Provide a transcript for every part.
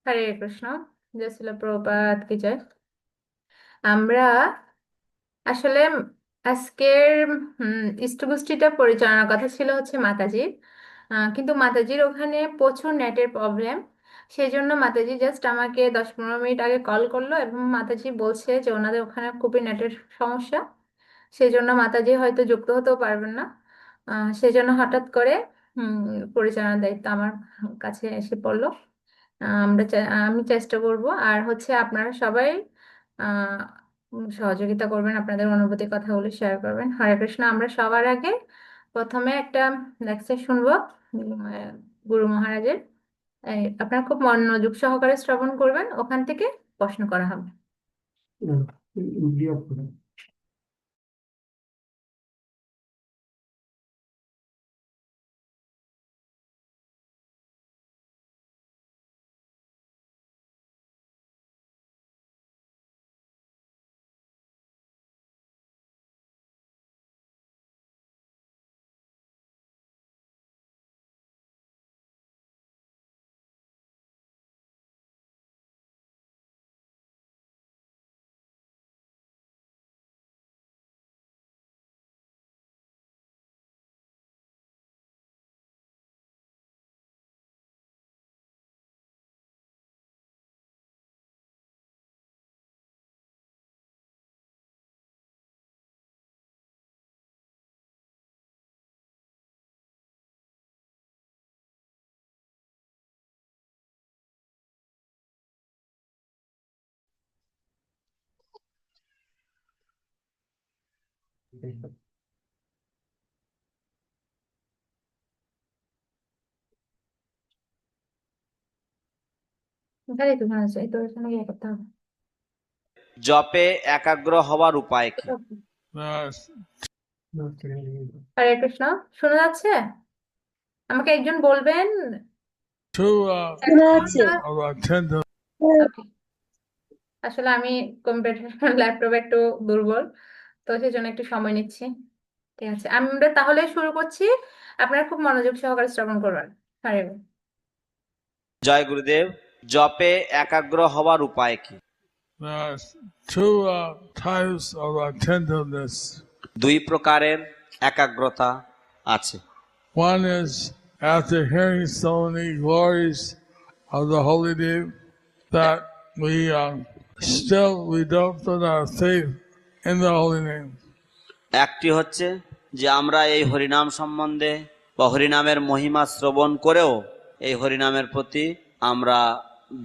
হরে কৃষ্ণ। জয় শিল প্রভুপাদ কি জয়। আমরা আসলে আজকের ইষ্টগোষ্ঠীটা পরিচালনার কথা ছিল হচ্ছে মাতাজির, কিন্তু মাতাজির ওখানে প্রচুর নেটের প্রবলেম। সেই জন্য মাতাজি জাস্ট আমাকে 10-15 মিনিট আগে কল করলো এবং মাতাজি বলছে যে ওনাদের ওখানে খুবই নেটের সমস্যা। সেই জন্য মাতাজি হয়তো যুক্ত হতেও পারবেন না। সেই জন্য হঠাৎ করে পরিচালনার দায়িত্ব আমার কাছে এসে পড়লো। আমি চেষ্টা করব, আর হচ্ছে আপনারা সবাই আহ সহযোগিতা করবেন, আপনাদের অনুভূতির কথাগুলো শেয়ার করবেন। হরে কৃষ্ণ। আমরা সবার আগে প্রথমে একটা লেকচার শুনবো গুরু মহারাজের। আপনারা খুব মনোযোগ সহকারে শ্রবণ করবেন, ওখান থেকে প্রশ্ন করা হবে। তাই তো মনে হচ্ছে এই তো এখানে ইয়ে করতে হবে। জপে একাগ্র হওয়ার উপায় কি? হরে কৃষ্ণ। শোনা যাচ্ছে? আমাকে একজন বলবেন। To শোনা যাচ্ছে। Okay. আসলে আমি কম্পিউটার ল্যাপটপ একটু দুর্বল, তো সেই জন্য একটু সময় নিচ্ছি। ঠিক আছে, আমরা তাহলে শুরু করছি। আপনারা খুব মনোযোগ সহকারে শ্রবণ করবেন। হরে বল। জয় গুরুদেব। জপে একাগ্র হওয়ার উপায় কি? There's two types of attentiveness. দুই প্রকারের একাগ্রতা আছে। One is after hearing so many glories of the holy name that we don't put our faith in the holy name. একটি হচ্ছে যে আমরা এই হরিনাম সম্বন্ধে বা হরিনামের মহিমা শ্রবণ করেও এই হরিনামের প্রতি আমরা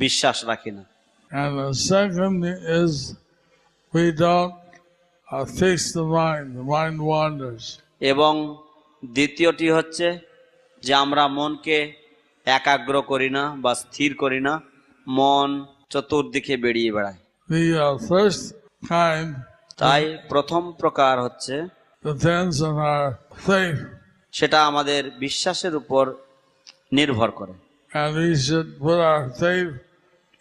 বিশ্বাস রাখি না। And the second is we don't fix the mind wanders. এবং দ্বিতীয়টি হচ্ছে যে আমরা মনকে একাগ্র করি না বা স্থির করি না, মন চতুর্দিকে বেরিয়ে বেড়ায়। The first kind তাই প্রথম প্রকার হচ্ছে depends on our faith. সেটা আমাদের বিশ্বাসের উপর নির্ভর করে। And we should put our faith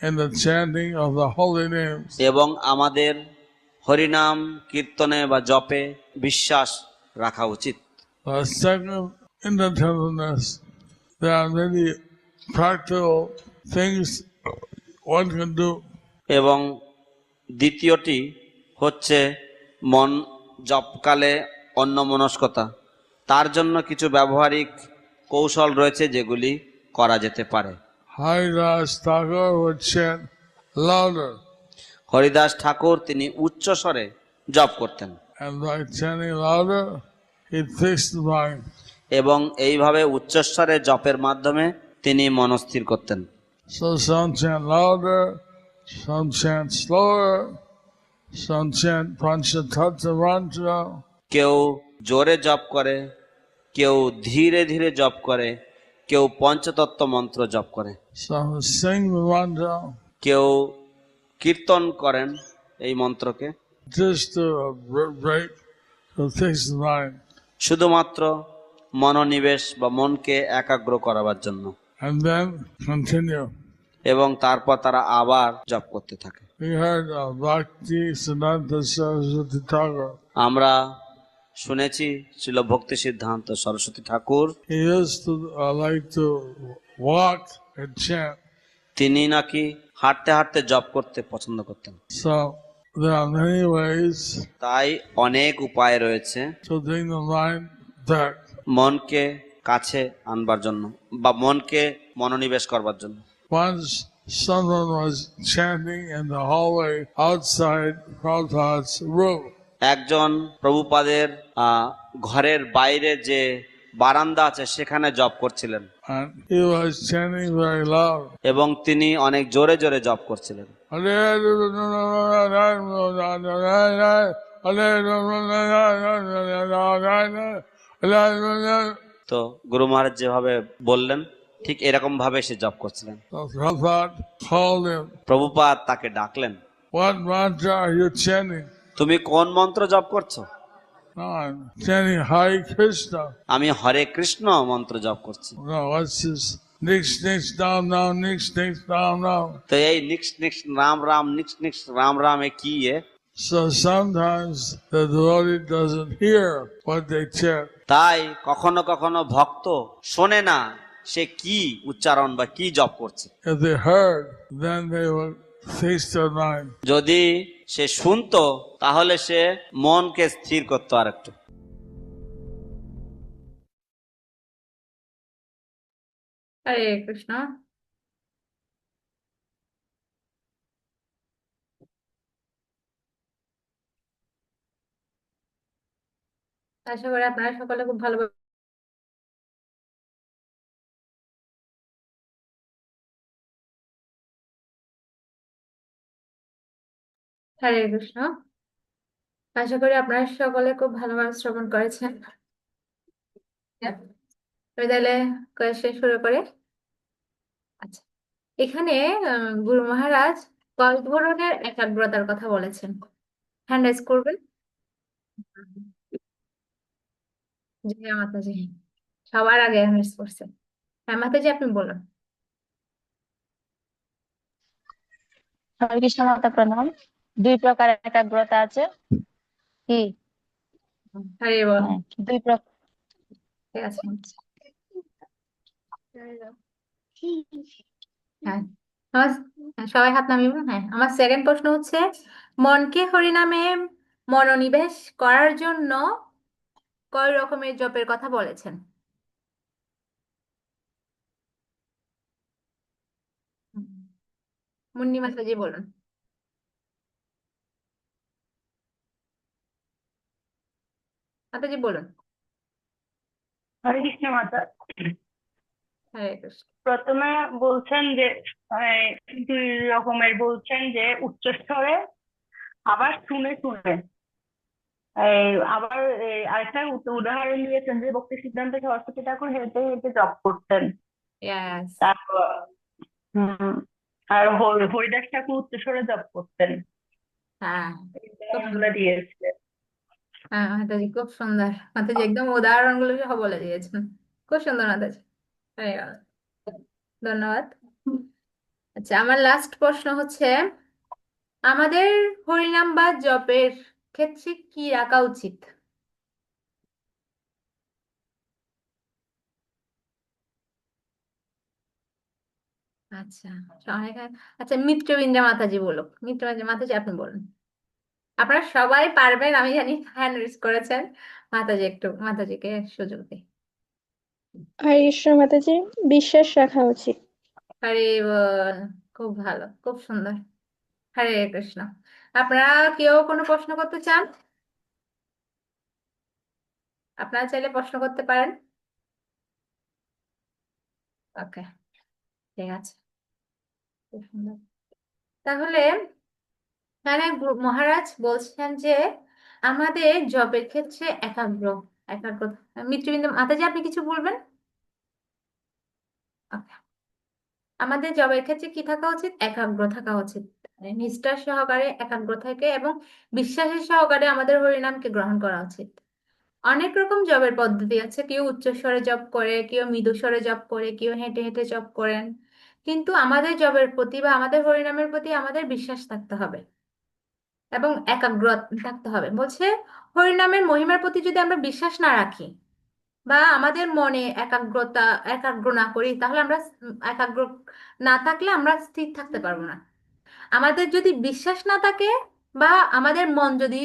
in the chanting of the holy names. এবং আমাদের হরিনাম কীর্তনে বা জপে বিশ্বাস রাখা উচিত। The second independence, there are many practical things one can do. এবং দ্বিতীয়টি হচ্ছে মন জপকালে অন্যমনস্কতা, তার জন্য কিছু ব্যবহারিক কৌশল রয়েছে যেগুলি করা যেতে পারে। Haridas Thakur would chant louder, Haridas ঠাকুর তিনি উচ্চ স্বরে জপ করতেন and by chanting louder, he'd fix the mind. এবং এইভাবে উচ্চস্বরে জপের মাধ্যমে তিনি মনস্থির করতেন। So some chant louder, some chant slower, some chant Panchatattva mantra. কেউ জোরে জপ করে, কেউ ধীরে ধীরে জপ করে, কেউ পঞ্চতত্ত্ব মন্ত্র জপ করে, Some sing the mantra কেউ কীর্তন করেন এই মন্ত্রকে, just to break, to fix the mind. শুধুমাত্র মনোনিবেশ বা মনকে একাগ্র করাবার জন্য, And then continue. এবং তারপর তারা আবার জপ করতে থাকে। We heard Bhakti Siddhanta Saraswati Thakur. আমরা শুনেছি ছিল ভক্তি সিদ্ধান্ত সরস্বতী ঠাকুর He used to like to walk and chant. তিনি নাকি হাঁটতে হাঁটতে জপ করতে পছন্দ করতেন। So there are many ways তাই অনেক উপায় রয়েছে to bring the mind back. মনকে কাছে আনবার জন্য বা মনকে মনোনিবেশ করবার জন্য। Once someone was chanting in the hallway outside Prabhupada's room. একজন প্রভুপাদের ঘরের বাইরে যে বারান্দা আছে সেখানে জপ করছিলেন And he was chanting very loud. এবং তিনি অনেক জোরে জোরে জপ করছিলেন। তো গুরু মহারাজ যেভাবে বললেন ঠিক এরকম ভাবে সে জপ করছিলেন। So Prabhupada called him. Prabhupada তাকে ডাকলেন, What mantra are you chanting? তুমি কোন মন্ত্র জপ করছো? No, I'm chanting Hare Krishna. আমি হরে কৃষ্ণ মন্ত্র জপ করছি। No, what's this? Nix, nix, down, down, nix, nix, down, down. তো এই নিক্স নিক্স রাম রাম নিক্স নিক্স রাম রাম এ কি এ? So sometimes the devotee doesn't hear what they chant. তাই কখনো কখনো ভক্ত শোনে না সে কি উচ্চারণ বা কি জপ করছে। If they heard, then they would fix their mind. যদি সে শুনতো তাহলে সে মনকে স্থির করতো আর একটু। হরে কৃষ্ণ। আশা করি আপনারা সকলে খুব ভালো। হরে কৃষ্ণ। আশা করি আপনারা সকলে খুব ভালোভাবে শ্রবণ করেছেন। আমি তাহলে কোয়েশ্চেন শুরু করি। আচ্ছা, এখানে গুরু মহারাজ কয় ধরনের একাগ্রতার কথা বলেছেন? হ্যান্ড রাইজ করবেন। জয় মাতাজি। সবার আগে হ্যান্ড রাইজ করছেন। হ্যাঁ মাতাজি, আপনি বলুন। হরে কৃষ্ণ মাতা প্রণাম। দুই প্রকার একাগ্রতা আছে। কি? হরে বল। হ্যাঁ, দুই প্রকার। ঠিক আছে। হ্যাঁ, আমার হ্যাঁ, সবাই হাত নামিয়ে বলুন। হ্যাঁ, আমার সেকেন্ড প্রশ্ন হচ্ছে, মনকে হরিনামে মনোনিবেশ করার জন্য কয় রকমের জপের কথা বলেছেন? হুম, মুন্নি মাতাজি বলুন। মাতাজি বলুন। হরে কৃষ্ণ মাতা। হরে কৃষ্ণ। প্রথমে বলছেন যে আহ, দুই রকমের বলছেন, যে উচ্চস্বরে, আবার শুনে শুনে। আবার আরেকটা উদাহরণ দিয়েছেন যে ভক্তি সিদ্ধান্ত সরস্বতী ঠাকুর হেঁটে হেঁটে জপ করতেন। ইয়াস। তারপর আর হরিদাস ঠাকুর উচ্চস্বরে জপ করতেন। হ্যাঁ, এই খুব উদাহরণগুলো সুন্দর। দিয়েছে। হ্যাঁ মাতাজি, খুব সুন্দর। মাতাজি একদম উদাহরণগুলো সহ বলে দিয়েছেন। খুব সুন্দর মাতাজি। হরে বল। ধন্যবাদ। আচ্ছা, আমার লাস্ট প্রশ্ন হচ্ছে, আমাদের হরিনাম বা জপের ক্ষেত্রে কি রাখা উচিত? আচ্ছা, আচ্ছা মিত্রবিন্দা মাতাজি বলুক। মিত্রবিন্দা মাতাজি আপনি বলুন। আপনারা সবাই পারবেন আমি জানি, হ্যান্ড রেজ করেছেন। মাতাজি একটু, মাতাজিকে সুযোগ দিই। আর ঈশ্বর মাতাজি, বিশ্বাস রাখা উচিত। হরে বল। খুব ভালো, খুব সুন্দর। হরে কৃষ্ণ। আপনারা কেউ কোনো প্রশ্ন করতে চান? আপনারা চাইলে প্রশ্ন করতে পারেন। ওকে, ঠিক আছে। খুব সুন্দর। তাহলে এখানে মহারাজ বলছেন যে আমাদের জবের ক্ষেত্রে একাগ্র মিত্রবিন্দু মাতাজি আপনি কিছু বলবেন? Okay. আমাদের জবের ক্ষেত্রে কি থাকা উচিত? একাগ্র থাকা উচিত। মানে নিষ্ঠা সহকারে একাগ্র থাকে এবং বিশ্বাসের সহকারে আমাদের হরিনামকে গ্রহণ করা উচিত। অনেক রকম জবের পদ্ধতি আছে, কেউ উচ্চস্বরে জপ করে, কেউ মৃদুস্বরে জপ করে, কেউ হেঁটে হেঁটে জপ করেন। কিন্তু আমাদের জবের প্রতি বা আমাদের হরিনামের প্রতি আমাদের বিশ্বাস থাকতে হবে এবং একাগ্র থাকতে হবে। বলছে হরিনামের মহিমার প্রতি যদি আমরা বিশ্বাস না রাখি বা আমাদের মনে একাগ্র না করি, তাহলে আমরা একাগ্র না থাকলে আমরা স্থির থাকতে পারবো না। আমাদের যদি বিশ্বাস না থাকে বা আমাদের মন যদি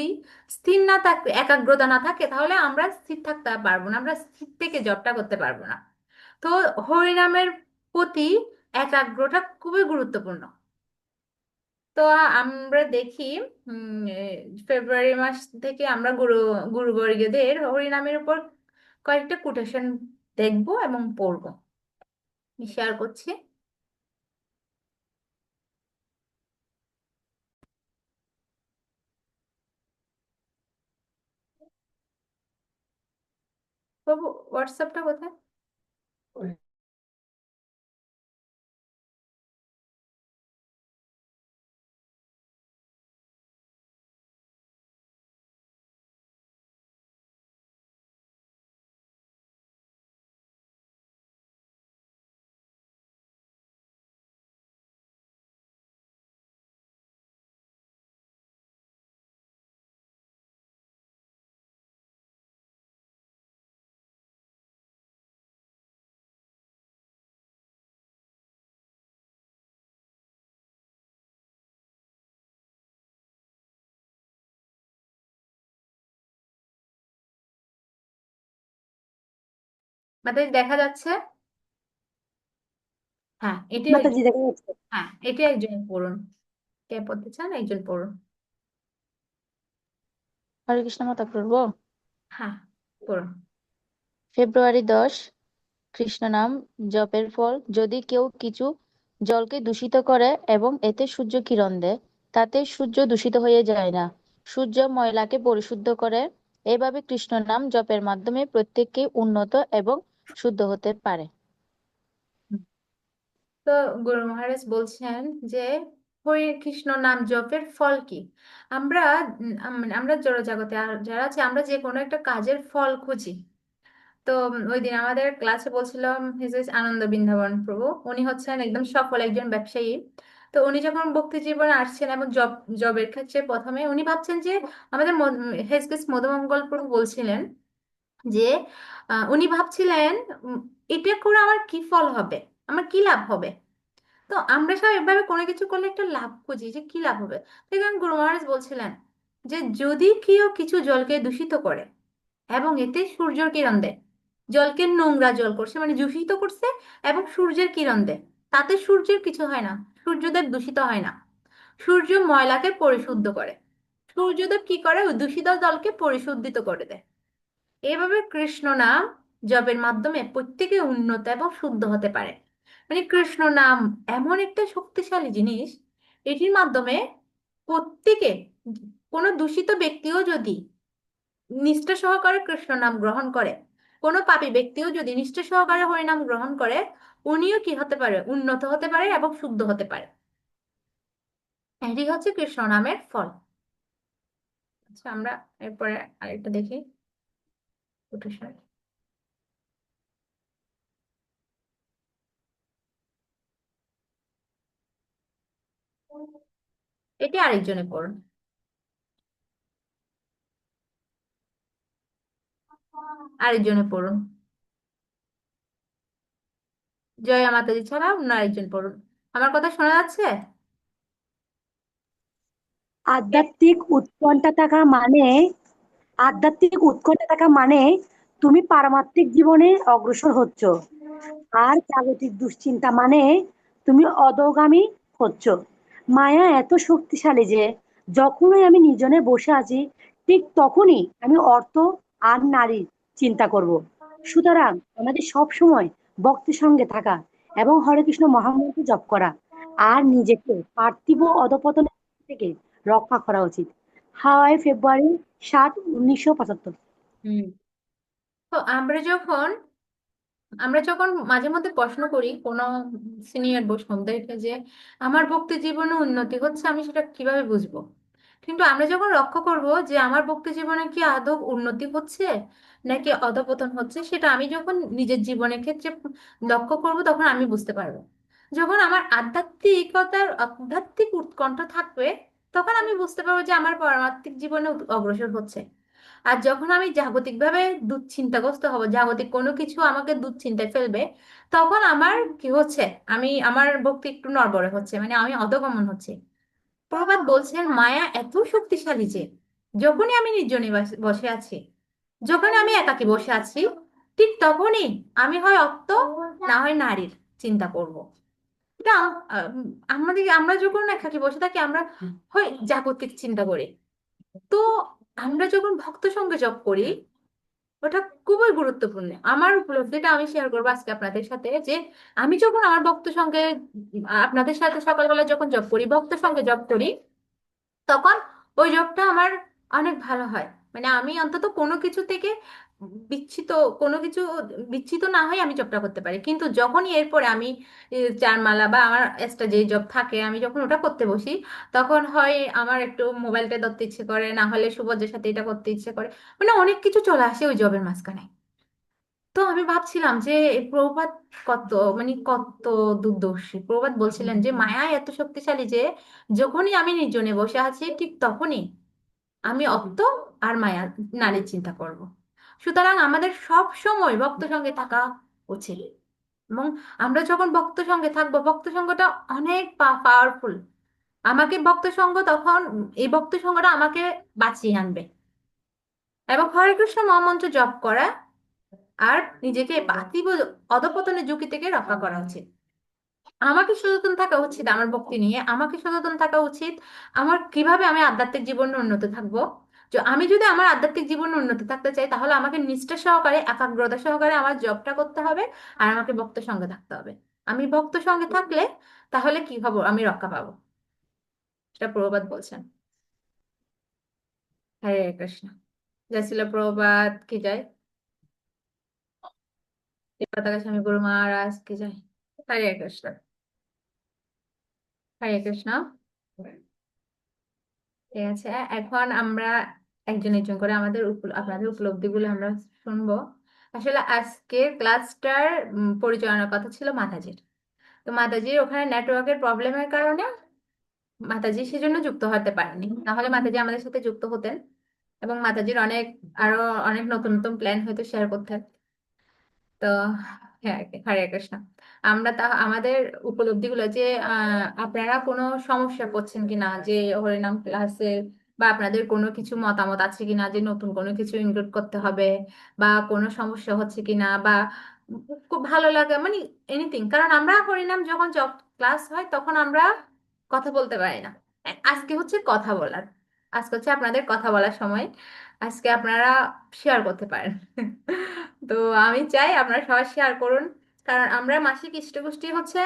স্থির না থাকে, একাগ্রতা না থাকে, তাহলে আমরা স্থির থাকতে পারবো না, আমরা স্থির থেকে জবটা করতে পারবো না। তো হরিনামের প্রতি একাগ্রতা খুবই গুরুত্বপূর্ণ। তো আমরা দেখি ফেব্রুয়ারি মাস থেকে আমরা গুরুবর্গদের হরিনামের উপর কয়েকটা কোটেশন দেখবো এবং পড়বো। আমি শেয়ার করছি। বাবু, হোয়াটসঅ্যাপটা কোথায়? আমাদের দেখা যাচ্ছে। হ্যাঁ, এটি মাতাজি দেখা যাচ্ছে। হ্যাঁ, এটি একজন পড়ুন। কে পড়তে চান? একজন পড়ুন। হরে কৃষ্ণ মাতা পড়বো। হ্যাঁ, পড়ুন। ফেব্রুয়ারি 10, কৃষ্ণ নাম জপের ফল। যদি কেউ কিছু জলকে দূষিত করে এবং এতে সূর্য কিরণ দেয়, তাতে সূর্য দূষিত হয়ে যায় না, সূর্য ময়লাকে পরিশুদ্ধ করে। এভাবে কৃষ্ণ নাম জপের মাধ্যমে প্রত্যেককে উন্নত এবং শুদ্ধ হতে পারে। তো গুরু মহারাজ বলছেন যে হরে কৃষ্ণ নাম জপের ফল কি। আমরা আমরা জড়জগতে যারা আছে, আমরা যে কোনো একটা কাজের ফল খুঁজি। তো ওই দিন আমাদের ক্লাসে বলছিলাম হিজ ইজ আনন্দ বৃন্দাবন প্রভু, উনি হচ্ছেন একদম সফল একজন ব্যবসায়ী। তো উনি যখন ভক্তি জীবনে আসছেন এবং জবের ক্ষেত্রে প্রথমে উনি ভাবছেন যে আমাদের হেসকেস মধুমঙ্গল প্রভু বলছিলেন যে উনি ভাবছিলেন উম, এটা করে আমার কি ফল হবে, আমার কি লাভ হবে। তো আমরা সব এভাবে কোনো কিছু করলে একটা লাভ খুঁজি যে কি লাভ হবে। দেখবেন গুরু মহারাজ বলছিলেন যে যদি কেউ কিছু জলকে দূষিত করে এবং এতে সূর্যের কিরণ দেয়, জলকে নোংরা জল করছে মানে দূষিত করছে, এবং সূর্যের কিরণ দেয়, তাতে সূর্যের কিছু হয় না, সূর্যদেব দূষিত হয় না, সূর্য ময়লাকে পরিশুদ্ধ করে। সূর্যদেব কি করে? ওই দূষিত জলকে পরিশুদ্ধিত করে দেয়। এভাবে কৃষ্ণ নাম জপের মাধ্যমে প্রত্যেকে উন্নত এবং শুদ্ধ হতে পারে। মানে কৃষ্ণ নাম এমন একটা শক্তিশালী জিনিস, এটির মাধ্যমে প্রত্যেকে, কোনো দূষিত ব্যক্তিও যদি নিষ্ঠা সহকারে কৃষ্ণ নাম গ্রহণ করে, কোনো পাপী ব্যক্তিও যদি নিষ্ঠা সহকারে হরিনাম গ্রহণ করে, উনিও কি হতে পারে? উন্নত হতে পারে এবং শুদ্ধ হতে পারে। এটি হচ্ছে কৃষ্ণ নামের ফল। আচ্ছা, আমরা এরপরে আরেকটা দেখি। কোটেশন। এটি আরেকজনে পড়ুন। আরেকজনে পড়ুন। জয়া মাতাজি ছাড়া অন্য আরেকজন পড়ুন। আমার কথা শোনা যাচ্ছে? আধ্যাত্মিক উৎকণ্ঠা থাকা মানে আধ্যাত্মিক উৎকণ্ঠা থাকা মানে তুমি পারমাত্মিক জীবনে অগ্রসর হচ্ছ। আর জাগতিক দুশ্চিন্তা মানে তুমি অধোগামী হচ্ছ। মায়া এত শক্তিশালী যে যখনই আমি নির্জনে বসে আছি, ঠিক তখনই আমি অর্থ আর নারীর চিন্তা করব। সুতরাং আমাদের সব সময় ভক্তের সঙ্গে থাকা এবং হরে কৃষ্ণ মহামন্ত্র জপ করা আর নিজেকে পার্থিব অধপতনের থেকে রক্ষা করা উচিত। হাওয়াই ফেব্রুয়ারি 7, 1975। হুম। তো আমরা যখন মাঝে মধ্যে প্রশ্ন করি কোনো সিনিয়র বৈষ্ণবদেরকে যে আমার ভক্তি জীবনে উন্নতি হচ্ছে, আমি সেটা কিভাবে বুঝবো? কিন্তু আমরা যখন লক্ষ্য করব যে আমার ভক্তি জীবনে কি আদৌ উন্নতি হচ্ছে নাকি অধপতন হচ্ছে, সেটা আমি যখন নিজের জীবনের ক্ষেত্রে লক্ষ্য করব, তখন আমি বুঝতে পারবো। যখন আমার আধ্যাত্মিক উৎকণ্ঠা থাকবে, তখন আমি বুঝতে পারবো যে আমার পারমার্থিক জীবনে অগ্রসর হচ্ছে। আর যখন আমি জাগতিকভাবে দুশ্চিন্তাগ্রস্ত হব, জাগতিক কোনো কিছু আমাকে দুশ্চিন্তায় ফেলবে, তখন আমার কি হচ্ছে, আমার ভক্তি একটু নড়বড়ে হচ্ছে, মানে আমি অধগমন হচ্ছে। প্রভাত বলছেন মায়া এত শক্তিশালী যে যখনই আমি নির্জনে বসে আছি, যখন আমি একাকী বসে আছি, ঠিক তখনই আমি হয় অত্ত, না হয় নারীর চিন্তা করব। এটা আমরা যখন একাকী বসে থাকি আমরা হয় জাগতিক চিন্তা করি। তো আমরা যখন ভক্ত সঙ্গে জপ করি, ওটা খুবই গুরুত্বপূর্ণ। আমার উপলব্ধিটা আমি শেয়ার করবো আজকে আপনাদের সাথে, যে আমি যখন আমার ভক্ত সঙ্গে, আপনাদের সাথে সকালবেলা যখন জপ করি, ভক্ত সঙ্গে জপ করি, তখন ওই জবটা আমার অনেক ভালো হয়। মানে আমি অন্তত কোনো কিছু থেকে বিচ্ছিত, কোনো কিছু বিচ্ছিত না হয়ে আমি জবটা করতে পারি। কিন্তু যখনই এরপরে আমি চার মালা বা আমার এক্সট্রা যে জব থাকে, আমি যখন ওটা করতে বসি, তখন হয় আমার একটু মোবাইলটা ধরতে ইচ্ছে করে, না হলে সুভদ্রের সাথে এটা করতে ইচ্ছে করে, মানে অনেক কিছু চলে আসে ওই জবের মাঝখানে। তো আমি ভাবছিলাম যে এই প্রভুপাদ কত, মানে কত দুর্দর্শী। প্রভুপাদ বলছিলেন যে মায়া এত শক্তিশালী যে যখনই আমি নির্জনে বসে আছি, ঠিক তখনই আমি অত্ত আর মায়া, নারীর চিন্তা করব। সুতরাং আমাদের সব সময় ভক্ত সঙ্গে থাকা উচিত। এবং আমরা যখন ভক্ত সঙ্গে থাকবো, ভক্ত সঙ্গটা অনেক পাওয়ারফুল। আমাকে ভক্ত সঙ্গ তখন, এই ভক্ত সঙ্গটা আমাকে বাঁচিয়ে আনবে। এবং হরে কৃষ্ণ মহামন্ত্র জপ করা আর নিজেকে পার্থিব অধঃপতনের ঝুঁকি থেকে রক্ষা করা উচিত। আমাকে সচেতন থাকা উচিত আমার ভক্তি নিয়ে, আমাকে সচেতন থাকা উচিত আমার কিভাবে আমি আধ্যাত্মিক জীবনে উন্নত থাকবো। যে আমি যদি আমার আধ্যাত্মিক জীবনে উন্নত থাকতে চাই, তাহলে আমাকে নিষ্ঠা সহকারে, একাগ্রতা সহকারে আমার জবটা করতে হবে, আর আমাকে ভক্ত সঙ্গে থাকতে হবে। আমি ভক্ত সঙ্গে থাকলে তাহলে কি হবো, আমি রক্ষা পাবো। সেটা প্রভুপাদ বলছেন। হরে কৃষ্ণ। জয় শিল প্রভুপাদ কি জয়। পতাকা স্বামী গুরু মহারাজ কি জয়। হরে কৃষ্ণ। হরে কৃষ্ণ। ঠিক আছে, এখন আমরা একজন একজন করে আমাদের আপনাদের উপলব্ধিগুলো আমরা শুনবো। আসলে আজকের ক্লাসটার পরিচালনার কথা ছিল মাতাজির। তো মাতাজির ওখানে নেটওয়ার্কের প্রবলেমের কারণে মাতাজি সেজন্য যুক্ত হতে পারেনি, নাহলে মাতাজি আমাদের সাথে যুক্ত হতেন এবং মাতাজির আরো অনেক নতুন নতুন প্ল্যান হয়তো শেয়ার করতেন। তো হ্যাঁ, হরে কৃষ্ণ। আমরা আমাদের উপলব্ধিগুলো যে আপনারা কোনো সমস্যা পড়ছেন কিনা, যে হরিনাম ক্লাসে, বা আপনাদের কোনো কিছু মতামত আছে কিনা যে নতুন কোনো কিছু ইনক্লুড করতে হবে, বা কোনো সমস্যা হচ্ছে কিনা, বা খুব ভালো লাগে, মানে এনিথিং। কারণ আমরা হরিনাম যখন ক্লাস হয় তখন আমরা কথা বলতে পারি না। আজকে হচ্ছে কথা বলার, আজকে হচ্ছে আপনাদের কথা বলার সময়। আজকে আপনারা শেয়ার করতে পারেন। তো আমি চাই আপনারা সবাই শেয়ার করুন। কারণ আমরা মাসিক ইষ্টগোষ্ঠী হচ্ছে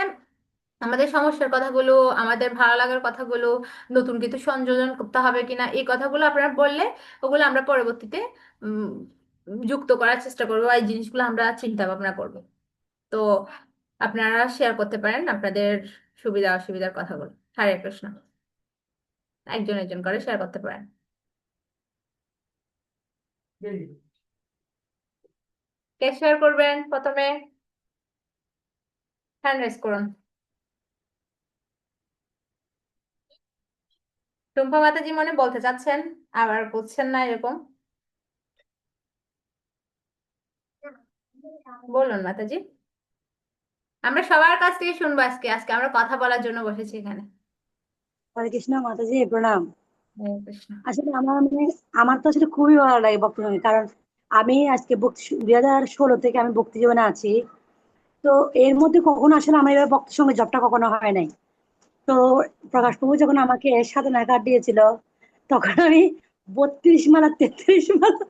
আমাদের সমস্যার কথাগুলো, আমাদের ভালো লাগার কথাগুলো, নতুন কিছু সংযোজন করতে হবে কিনা, এই কথাগুলো আপনারা বললে ওগুলো আমরা পরবর্তীতে উম, যুক্ত করার চেষ্টা করবো, এই জিনিসগুলো আমরা চিন্তা ভাবনা করবো। তো আপনারা শেয়ার করতে পারেন আপনাদের সুবিধা অসুবিধার কথাগুলো। হরে কৃষ্ণ। একজন একজন করে শেয়ার করতে পারেন। কে শেয়ার করবেন প্রথমে? হ্যান্ড রেজ করুন। টুম্পা মাতাজি মনে বলতে চাচ্ছেন, আবার বুঝছেন না এরকম, বলুন মাতাজি। আমরা সবার কাছ থেকে শুনবো আজকে, আজকে আমরা কথা বলার জন্য বসেছি এখানে। হরে কৃষ্ণ মাতাজি, প্রণাম। হরে কৃষ্ণ। আসলে আমার তো আসলে খুবই ভালো লাগে ভক্তি জীবনে, কারণ আমি আজকে 2016 থেকে আমি ভক্তি জীবনে আছি। তো এর মধ্যে কখনো আসলে আমার এবার ভক্তের সঙ্গে জবটা কখনো হয় নাই। তো প্রকাশ প্রভু যখন আমাকে সাধনা কার্ড দিয়েছিল, তখন আমি 32 মালা 33 মালা,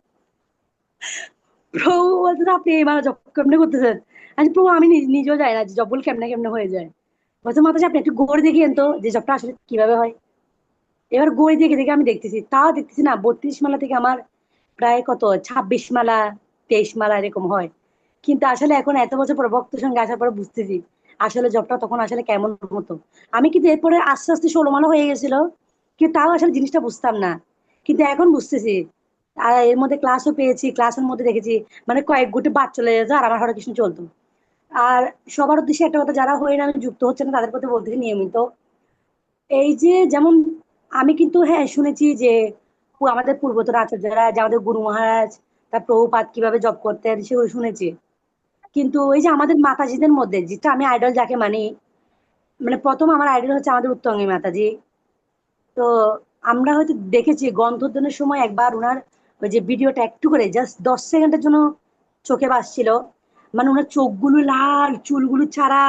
প্রভু বলতেন আপনি এই মালা জপ কেমনে করতেছেন। আচ্ছা প্রভু, আমি নিজেও যাই না যে জপগুলো কেমনে কেমনে হয়ে যায়। বলছে মাতাজি আপনি একটু গড়ে দেখিয়েন তো যে জবটা আসলে কিভাবে হয়। এবার গড়ে দেখে দেখে আমি দেখতেছি, তাও দেখতেছি না 32 মালা থেকে আমার প্রায় কত 26 মালা 23 মালা এরকম হয়। কিন্তু আসলে এখন এত বছর পর ভক্তের সঙ্গে আসার পরে বুঝতেছি আসলে জবটা তখন আসলে কেমন হতো। আমি কিন্তু এরপরে আস্তে আস্তে 16 মালা হয়ে গেছিল, কিন্তু তাও আসলে জিনিসটা বুঝতাম না। কিন্তু এখন বুঝতেছি। আর এর মধ্যে ক্লাসও পেয়েছি, ক্লাসের মধ্যে দেখেছি মানে কয়েক গুটি বাদ চলে যেত আর আমার হরে কৃষ্ণ চলতো। আর সবার উদ্দেশ্যে একটা কথা, যারা হয়ে নামে যুক্ত হচ্ছে না তাদের প্রতি বলতেছি নিয়মিত এই যে যেমন আমি কিন্তু হ্যাঁ শুনেছি যে আমাদের পূর্বতর আচার্যরা, যে আমাদের গুরু মহারাজ, তার প্রভুপাদ কিভাবে জব করতেন সেগুলো শুনেছি। কিন্তু এই যে আমাদের মাতাজিদের মধ্যে যেটা আমি আইডল যাকে মানি, মানে প্রথম আমার আইডল হচ্ছে আমাদের উত্তঙ্গী মাতাজি। তো আমরা হয়তো দেখেছি গন্থোদ্ধানের সময় একবার ওনার ওই যে ভিডিওটা একটু করে জাস্ট 10 সেকেন্ডের জন্য চোখে ভাসছিল। মানে ওনার চোখগুলো লাল, চুলগুলো ছাড়া,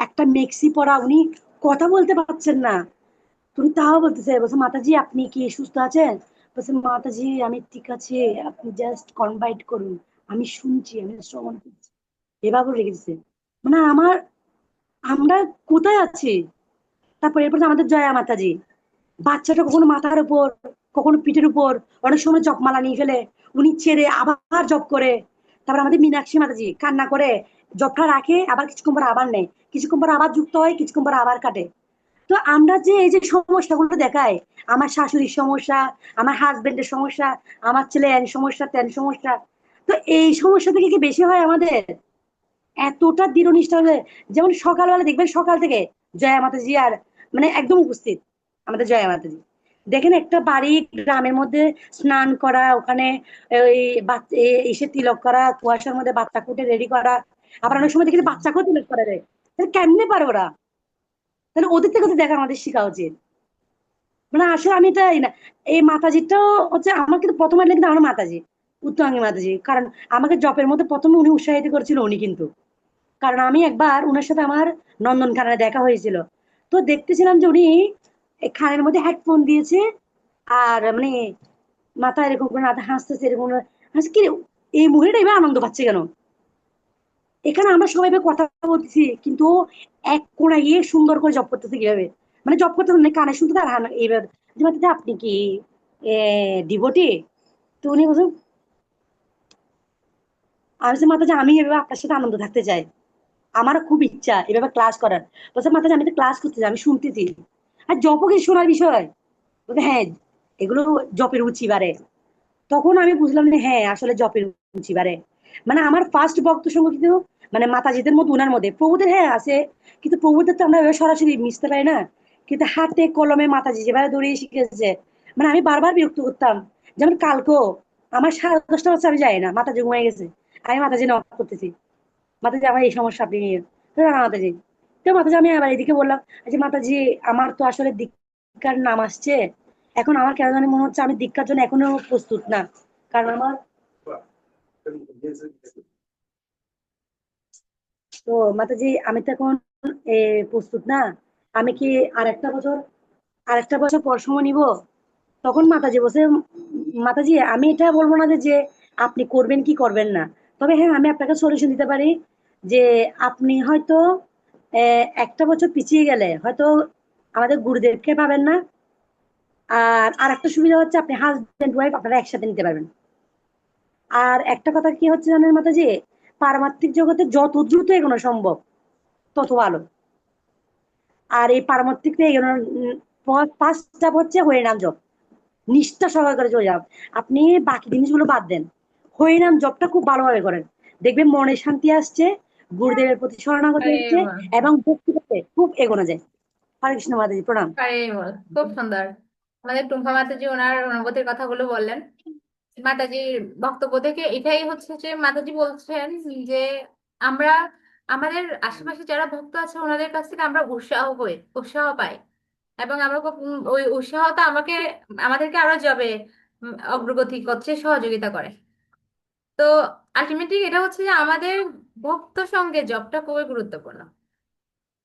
একটা মেক্সি পরা, উনি কথা বলতে পারছেন না। তুমি তাও বলতেছে, বলছে মাতাজি আপনি কি সুস্থ আছেন? বলছে মাতাজি আমি ঠিক আছে, আপনি জাস্ট কনভাইট করুন, আমি শুনছি, আমি শ্রবণ করছি, এভাবে রেখেছে। মানে আমরা কোথায় আছি? তারপর এরপর যে আমাদের জয়া মাতাজি, বাচ্চাটা কখনো মাথার উপর, কখনো পিঠের উপর, অনেক সময় জপমালা নিয়ে ফেলে, উনি ছেড়ে আবার জপ করে। তারপর আমাদের মীনাক্ষী মাতাজি কান্না করে, জপটা রাখে, আবার কিছুক্ষণ পর আবার নেয়, কিছুক্ষণ পর আবার যুক্ত হয়, কিছুক্ষণ পর আবার কাটে। তো আমরা যে এই যে সমস্যাগুলো দেখায়, আমার শাশুড়ির সমস্যা, আমার হাজবেন্ডের সমস্যা, আমার ছেলে এন সমস্যা তেন সমস্যা, তো এই সমস্যা থেকে কি বেশি হয় আমাদের? এতটা দৃঢ়নিষ্ঠা হলে, যেমন সকালবেলা দেখবেন সকাল থেকে জয়া মাতাজি আর মানে একদম উপস্থিত আমাদের জয়া মাতাজি। দেখেন একটা বাড়ি গ্রামের মধ্যে স্নান করা, ওখানে ওই এসে তিলক করা, কুয়াশার মধ্যে বাচ্চা কুটে রেডি করা, আবার অনেক সময় দেখি যে বাচ্চাকেও তিলক করা যায়। তাহলে কেমনে পারে ওরা? তাহলে ওদের থেকে তো দেখা আমাদের শেখা উচিত। মানে আসলে আমি এটা এই মাতাজিটাও হচ্ছে আমার, কিন্তু প্রথম আইডল কিন্তু আমার মাতাজি, উত্তরাঙ্গী মাতাজি। কারণ আমাকে জপের মধ্যে প্রথমে উনি উৎসাহিত করেছিল উনি কিন্তু। কারণ আমি একবার উনার সাথে আমার নন্দনকাননে দেখা হয়েছিল। তো দেখতেছিলাম যে উনি এই খানের মধ্যে হেডফোন দিয়েছে, আর মানে মাথা এরকম করে মাথা হাসতেছে এরকম করে। হাসি কি রে, এই মহিলাটা এবার আনন্দ পাচ্ছে কেন? এখানে আমরা সবাই এবার কথা বলতেছি, কিন্তু ও এক কোণায় গিয়ে সুন্দর করে জব করতেছে কিভাবে, মানে জব করতে মানে কানে শুনতে তার এইবার যে মাতাজি আপনি কি ডিভোটি? তো উনি বলছেন, আমি বলছি মাতাজি আমি এভাবে আপনার সাথে আনন্দ থাকতে চাই, আমার খুব ইচ্ছা এভাবে ক্লাস করার। বলছে মাতাজি আমি তো ক্লাস করতেছি, আমি শুনতেছি। আর জপও কি শোনার বিষয়? বলছে হ্যাঁ, এগুলো জপের রুচি বাড়ে। তখন আমি বুঝলাম যে হ্যাঁ আসলে জপের রুচি বাড়ে। মানে আমার ফার্স্ট ভক্ত সঙ্গ কিন্তু মানে মাতাজিদের মধ্যে, উনার মধ্যে, প্রভুদের হ্যাঁ আছে, কিন্তু প্রভুদের তো আমরা এভাবে সরাসরি মিশতে পারি না। কিন্তু হাতে কলমে মাতাজি যেভাবে দৌড়িয়ে শিখেছে, মানে আমি বারবার বিরক্ত করতাম। যেমন কালকেও আমার 10:30 বাজছে, আমি যাই না, মাতাজি ঘুমিয়ে গেছে, আমি মাতাজি নক করতেছি, মাতাজি আমার এই সমস্যা আপনি নিয়ে। তো না মাতাজি, তো মাতাজি আমি আবার এদিকে বললাম যে মাতাজি আমার তো আসলে দীক্ষার নাম আসছে, এখন আমার কেন জানি মনে হচ্ছে আমি দীক্ষার জন্য এখনো প্রস্তুত না। কারণ আমার, তো মাতাজি আমি তো এখন প্রস্তুত না, আমি কি আরেকটা বছর পর সময় নিব? তখন মাতাজি বলছে, মাতাজি আমি এটা বলবো না যে যে আপনি করবেন কি করবেন না, তবে হ্যাঁ আমি আপনাকে সলিউশন দিতে পারি যে আপনি হয়তো একটা বছর পিছিয়ে গেলে হয়তো আমাদের গুরুদেবকে পাবেন না। আর আরেকটা সুবিধা হচ্ছে আপনি হাজবেন্ড ওয়াইফ আপনারা একসাথে নিতে পারবেন। আর একটা কথা কি হচ্ছে জানেন মাতাজি, পারমার্থিক জগতে যত দ্রুত এগোনো সম্ভব তত ভালো। আর এই পারমার্থিক এগোনোর ফার্স্ট স্টেপ হচ্ছে হরিনাম জপ, নিষ্ঠা সহকারে চলে যান। আপনি বাকি জিনিসগুলো বাদ দেন, হরিনাম জপটা খুব ভালোভাবে করেন, দেখবেন মনে শান্তি আসছে, গুরুদেবের প্রতি শরণাগতি আরে হচ্ছে, বাহ, এবং ভক্তি করতে খুব এগোনো যায়। হরে কৃষ্ণ মাতাজি, প্রণাম। আরে বল, খুব সুন্দর। আমাদের টুম্পা মাতাজি ওনার অনুভূতির কথাগুলো বললেন। মাতাজির বক্তব্য থেকে এটাই হচ্ছে যে মাতাজি বলছেন যে আমরা আমাদের আশেপাশে যারা ভক্ত আছে ওনাদের কাছ থেকে আমরা উৎসাহ পাই, এবং আমরা ওই উৎসাহটা আমাদেরকে আরো যাবে অগ্রগতি করতে সহযোগিতা করে। তো আলটিমেটলি এটা হচ্ছে যে আমাদের ভক্ত সঙ্গে জবটা খুবই গুরুত্বপূর্ণ।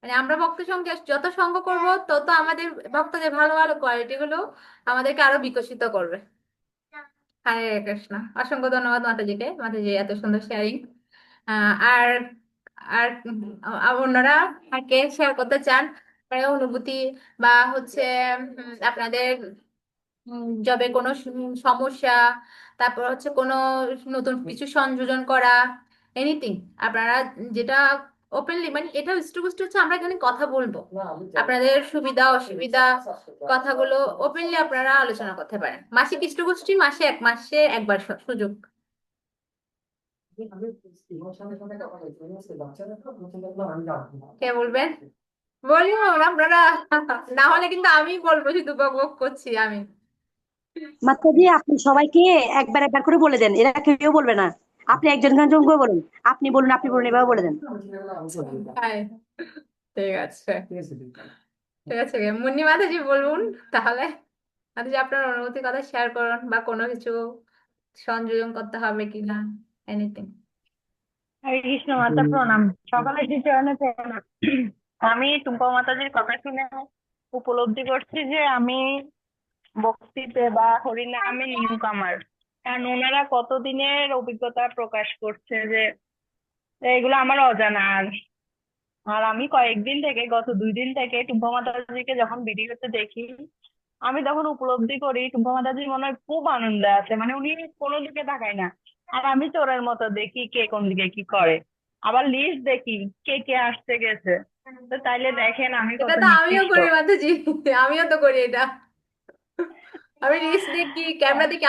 মানে আমরা ভক্ত সঙ্গে যত সঙ্গ করব তত আমাদের ভক্তদের ভালো ভালো কোয়ালিটি গুলো আমাদেরকে আরো বিকশিত করবে। হরে কৃষ্ণ। অসংখ্য ধন্যবাদ মাতাজিকে, মাতাজি এত সুন্দর শেয়ারিং। আর আর অন্যরা আর কে শেয়ার করতে চান মানে অনুভূতি বা হচ্ছে আপনাদের জবে কোনো সমস্যা, তারপর হচ্ছে কোনো নতুন কিছু সংযোজন করা, এনিথিং আপনারা যেটা ওপেনলি, মানে এটা ইস্টুগুষ্ট হচ্ছে আমরা এখানে কথা বলবো, আপনাদের সুবিধা অসুবিধা কথাগুলো ওপেনলি আপনারা আলোচনা করতে পারেন। মাসিক ইষ্টগোষ্ঠী মাসে একবার সুযোগ। কে বলবেন? বলুন আপনারা, না হলে কিন্তু আমি বলবো, শুধু বক বক করছি আমি। মাতাজি আপনি সবাইকে একবার একবার করে বলে দেন, এরা কেউ বলবে না। আপনি একজন একজন করে বলুন, আপনি বলুন, আপনি বলুন, এভাবে বলে দেন। হাই, ঠিক আছে, ঠিক আছে, মুন্নি মাতাজি বলুন তাহলে। মাতাজি আপনার অনুভূতির কথা শেয়ার করুন, বা কোনো কিছু সংযোজন করতে হবে কিনা, এনিথিং। হরে কৃষ্ণ মাতা প্রণাম। সকালে শ্রী চরণে প্রণাম। আমি টুম্পা মাতাজির কথা শুনে উপলব্ধি করছি যে আমি ভক্তিতে বা হরিনামে নিউ কামার। কারণ ওনারা কতদিনের অভিজ্ঞতা প্রকাশ করছে যে এগুলো আমার অজানা। আর আর আমি কয়েকদিন থেকে, গত 2 দিন থেকে টুম্পা মাতাজিকে যখন ভিডিওতে দেখি, আমি তখন উপলব্ধি করি টুম্পা মাতাজি মনে হয় খুব আনন্দে আছে, মানে উনি কোনো দিকে তাকায় না। আর আমি চোরের মতো দেখি কে কোন দিকে কি করে, আবার লিস্ট দেখি কে কে আসতে গেছে। তো তাইলে দেখেন আমি এটা কত তো আমিও নিকৃষ্ট। করি মাতাজি, আমিও তো করি এটা। আমি রিলস দেখি, ক্যামেরা দেখি,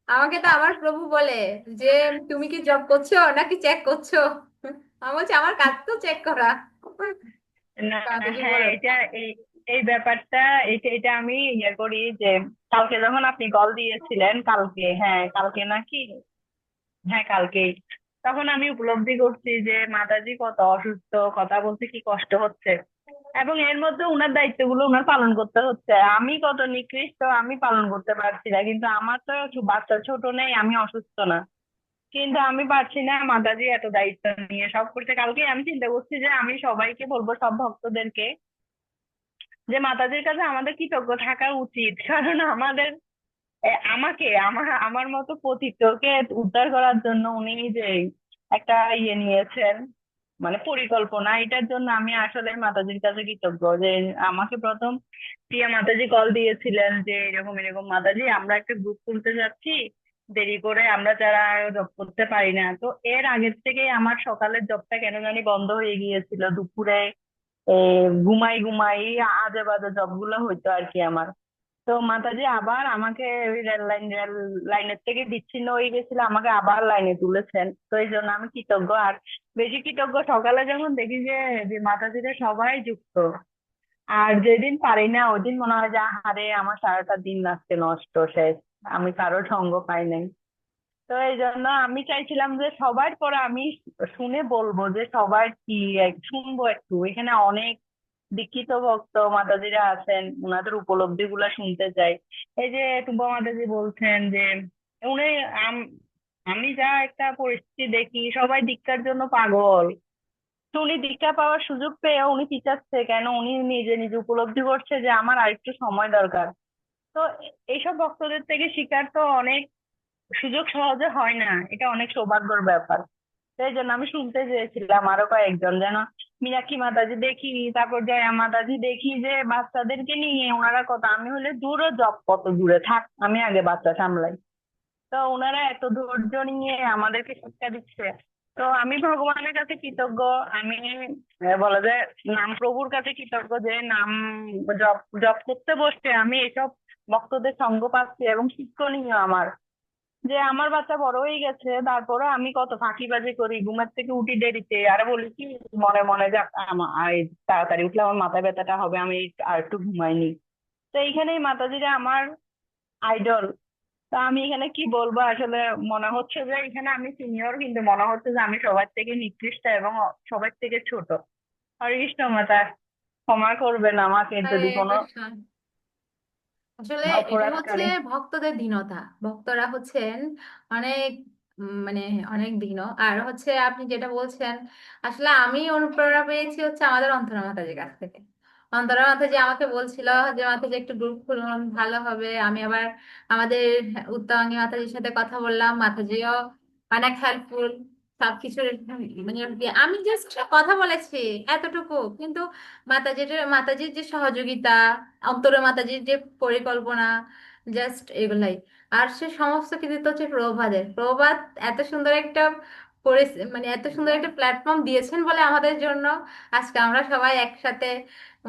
আমাকে তো আমার প্রভু বলে যে তুমি কি জব করছো নাকি চেক করছো। আমি বলছি আমার কাজ তো চেক করা। না, মাতাজি হ্যাঁ, বলো। এটা এই এই ব্যাপারটা, এটা এটা আমি ইয়ে করি যে কালকে যখন আপনি কল দিয়েছিলেন, কালকে, হ্যাঁ কালকে নাকি, হ্যাঁ কালকেই, তখন আমি উপলব্ধি করছি যে মাতাজি কত অসুস্থ, কথা বলতে কি কষ্ট হচ্ছে, এবং এর মধ্যে উনার দায়িত্বগুলো উনার পালন করতে হচ্ছে। আমি কত নিকৃষ্ট, আমি পালন করতে পারছি না, কিন্তু আমার তো বাচ্চা ছোট নেই, আমি অসুস্থ না, কিন্তু আমি পারছি না। মাতাজি এত দায়িত্ব নিয়ে সব করতে, কালকে আমি চিন্তা করছি যে আমি সবাইকে বলবো, সব ভক্তদেরকে, যে মাতাজির কাছে আমাদের কৃতজ্ঞ থাকা উচিত। কারণ আমাদের আমাকে, আমার আমার মতো পতিতকে উদ্ধার করার জন্য উনি যে একটা ইয়ে নিয়েছেন, মানে পরিকল্পনা, এটার জন্য আমি আসলে মাতাজির কাছে কৃতজ্ঞ যে আমাকে প্রথম প্রিয়া মাতাজি কল দিয়েছিলেন যে এরকম এরকম মাতাজি, আমরা একটা গ্রুপ খুলতে যাচ্ছি, দেরি করে আমরা যারা জব করতে পারি না। তো এর আগের থেকে আমার সকালের জবটা কেন জানি বন্ধ হয়ে গিয়েছিল, দুপুরে ঘুমাই ঘুমাই আজে বাজে জব গুলো হইতো আর কি আমার। তো মাতাজি আবার আমাকে ওই রেল লাইনের থেকে বিচ্ছিন্ন হয়ে গেছিল, আমাকে আবার লাইনে তুলেছেন। তো এই জন্য আমি কৃতজ্ঞ। আর বেশি কৃতজ্ঞ সকালে যখন দেখি যে যে মাতাজিরা সবাই যুক্ত, আর যেদিন পারি না ওই দিন মনে হয় যে আরে আমার সারাটা দিন আজকে নষ্ট, শেষ, আমি কারোর সঙ্গ পাই নাই। তো এই জন্য আমি চাইছিলাম যে সবার পরে আমি শুনে বলবো যে সবার কি শুনবো একটু, এখানে অনেক দীক্ষিত ভক্ত মাতাজিরা আছেন, ওনাদের উপলব্ধি গুলা শুনতে চাই। এই যে টুম্পা মাতাজি বলছেন যে উনি, আম- আমি যা একটা পরিস্থিতি দেখি, সবাই দীক্ষার জন্য পাগল। তো উনি দীক্ষা পাওয়ার সুযোগ পেয়ে উনি পিছাচ্ছে কেন, উনি নিজে নিজে উপলব্ধি করছে যে আমার আরেকটু সময় দরকার। তো এইসব ভক্তদের থেকে শিকার তো অনেক, সুযোগ সহজে হয় না, এটা অনেক সৌভাগ্যের ব্যাপার। সেই জন্য আমি শুনতে চেয়েছিলাম আরো কয়েকজন যেন, মীনাক্ষী মাতাজি দেখি, তারপর জয়া মাতাজি দেখি, যে বাচ্চাদেরকে নিয়ে ওনারা কত, আমি হলে দূরও, জব কত দূরে থাক, আমি আগে বাচ্চা সামলাই। তো ওনারা এত ধৈর্য নিয়ে আমাদেরকে শিক্ষা দিচ্ছে। তো আমি ভগবানের কাছে কৃতজ্ঞ। আমি বলা যায় নাম প্রভুর কাছে কৃতজ্ঞ যে নাম জপ জপ করতে বসতে আমি এসব ভক্তদের সঙ্গ পাচ্ছি, এবং শিক্ষণীয় আমার, যে আমার বাচ্চা বড় হয়ে গেছে, তারপরে আমি কত ফাঁকিবাজি করি, ঘুমের থেকে উঠি দেরিতে, আর বলি কি মনে মনে যে তাড়াতাড়ি উঠলে আমার মাথা ব্যথাটা হবে, আমি আর একটু ঘুমাইনি। তো এইখানেই মাতাজিরা আমার আইডল। তা আমি এখানে কি বলবো আসলে, মনে হচ্ছে যে এখানে আমি সিনিয়র, কিন্তু মনে হচ্ছে যে আমি সবার থেকে নিকৃষ্ট এবং সবার থেকে ছোট। হরে কৃষ্ণ মাতা, ক্ষমা করবেন আমাকে হরে যদি কোনো কৃষ্ণ। আসলে এটা অপরাধ হচ্ছে করি। ভক্তদের দীনতা। ভক্তরা হচ্ছেন অনেক মানে অনেক দীন। আর হচ্ছে আপনি যেটা বলছেন, আসলে আমি অনুপ্রেরণা পেয়েছি হচ্ছে আমাদের অন্তরা মাতাজির কাছ থেকে। অন্তরা মাতাজি আমাকে বলছিল যে মাতাজি একটু গ্রুপ খুলুন, ভালো হবে। আমি আবার আমাদের উত্তরাঙ্গী মাতাজির সাথে কথা বললাম, মাতাজিও অনেক হেল্পফুল সবকিছুর। মানে আমি জাস্ট কথা বলেছি এতটুকু, কিন্তু মাতাজির যে সহযোগিতা, অন্তরে মাতাজির যে পরিকল্পনা, জাস্ট এগুলাই। আর সে সমস্ত কৃতিত্ব হচ্ছে প্রভুপাদের। প্রভুপাদ এত সুন্দর একটা মানে এত সুন্দর একটা প্ল্যাটফর্ম দিয়েছেন বলে আমাদের জন্য আজকে আমরা সবাই একসাথে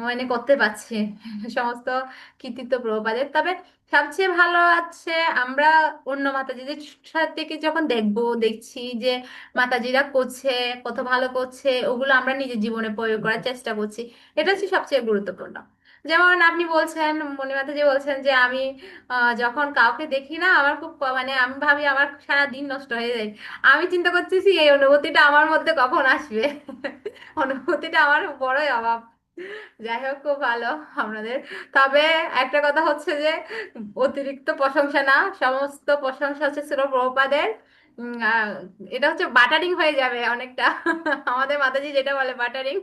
মানে করতে পারছি। সমস্ত কৃতিত্ব প্রভুপাদের। তবে সবচেয়ে ভালো আছে আমরা অন্য মাতাজিদের সাথে থেকে যখন দেখছি যে মাতাজিরা করছে, কত ভালো করছে, ওগুলো আমরা নিজের জীবনে প্রয়োগ করার চেষ্টা করছি। এটা হচ্ছে সবচেয়ে গুরুত্বপূর্ণ। যেমন আপনি বলছেন, মণিমাতা যে বলছেন যে আমি যখন কাউকে দেখি না আমার খুব মানে আমি ভাবি আমার সারা দিন নষ্ট হয়ে যায়। আমি চিন্তা করতেছি এই অনুভূতিটা আমার মধ্যে কখন আসবে। অনুভূতিটা আমার বড়ই অভাব। যাই হোক, খুব ভালো আপনাদের। তবে একটা কথা হচ্ছে যে অতিরিক্ত প্রশংসা না, সমস্ত প্রশংসা হচ্ছে শ্রী প্রভুপাদের। এটা হচ্ছে বাটারিং হয়ে যাবে অনেকটা। আমাদের মাতাজি যেটা বলে বাটারিং,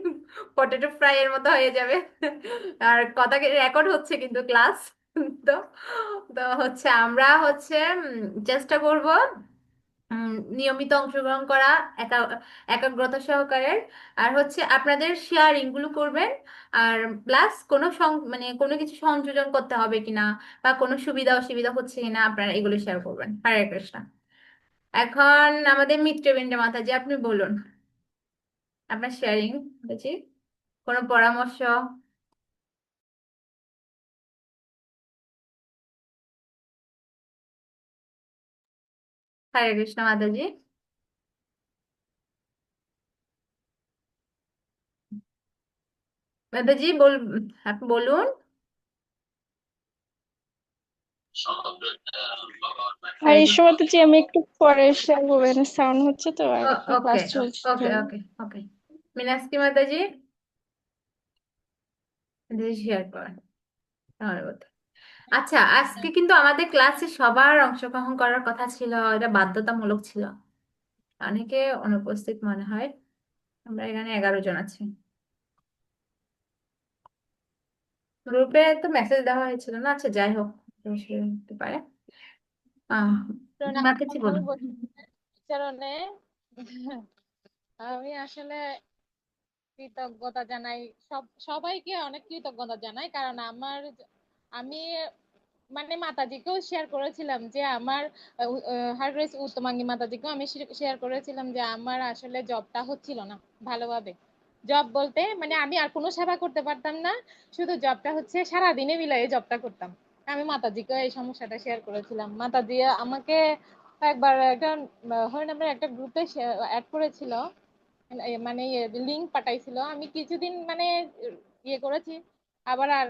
পটেটো ফ্রাই এর মতো হয়ে যাবে। আর কথা রেকর্ড হচ্ছে কিন্তু ক্লাস। তো তো হচ্ছে আমরা হচ্ছে চেষ্টা করব নিয়মিত অংশগ্রহণ করা, একাগ্রতা সহকারে। আর হচ্ছে আপনাদের শেয়ারিং গুলো করবেন। আর প্লাস কোনো মানে কোনো কিছু সংযোজন করতে হবে কিনা বা কোনো সুবিধা অসুবিধা হচ্ছে কিনা আপনারা এগুলো শেয়ার করবেন। হরে কৃষ্ণ। এখন আমাদের মিত্রবৃন্দ মাতাজি, আপনি বলুন আপনার শেয়ারিং বুঝি কোনো পরামর্শ। হরে কৃষ্ণ মাতাজি। মাতাজি আপনি বলুন। আর হরে ঈশ্বর কৃষ্ণ। মাতাজি, আমি একটু পরে শেয়ার করবো, এখানে সাউন্ড হচ্ছে তো আর এখন ওকে, ক্লাস চলছে। ওকে, হ্যাঁ। ওকে, ওকে। মিনাস্কি মাতাজি, শেয়ার করেন। ধন্যবাদ। আচ্ছা, আজকে কিন্তু আমাদের ক্লাসে সবার অংশগ্রহণ করার কথা ছিল, এটা বাধ্যতামূলক ছিল। অনেকে অনুপস্থিত মনে হয়। আমরা এখানে 11 জন আছি। গ্রুপে তো মেসেজ দেওয়া হয়েছিল না, আচ্ছা যাই হোক, অসুবিধা হতে পারে। আহ কারণ মাতাজি আমি বলুন। কারণে আমি আসলে কৃতজ্ঞতা জানাই, সবাইকে অনেক কৃতজ্ঞতা জানাই, কারণ আমি মানে মাতাজিকেও শেয়ার করেছিলাম যে আমার হারগ্রেস উত্তমাঙ্গী মাতাজিকেও আমি শেয়ার করেছিলাম যে আমার আসলে জবটা হচ্ছিল না ভালোভাবে। জব বলতে মানে আমি আর কোনো সেবা করতে পারতাম না, শুধু জবটা হচ্ছে সারাদিনে মিলাই জবটা করতাম। আমি মাতাজিকেও এই সমস্যাটা শেয়ার করেছিলাম। মাতাজি আমাকে একবার একটা হরিনামের একটা গ্রুপে অ্যাড করেছিল, মানে লিংক পাঠাইছিল। আমি কিছুদিন মানে ইয়ে করেছি, আবার আর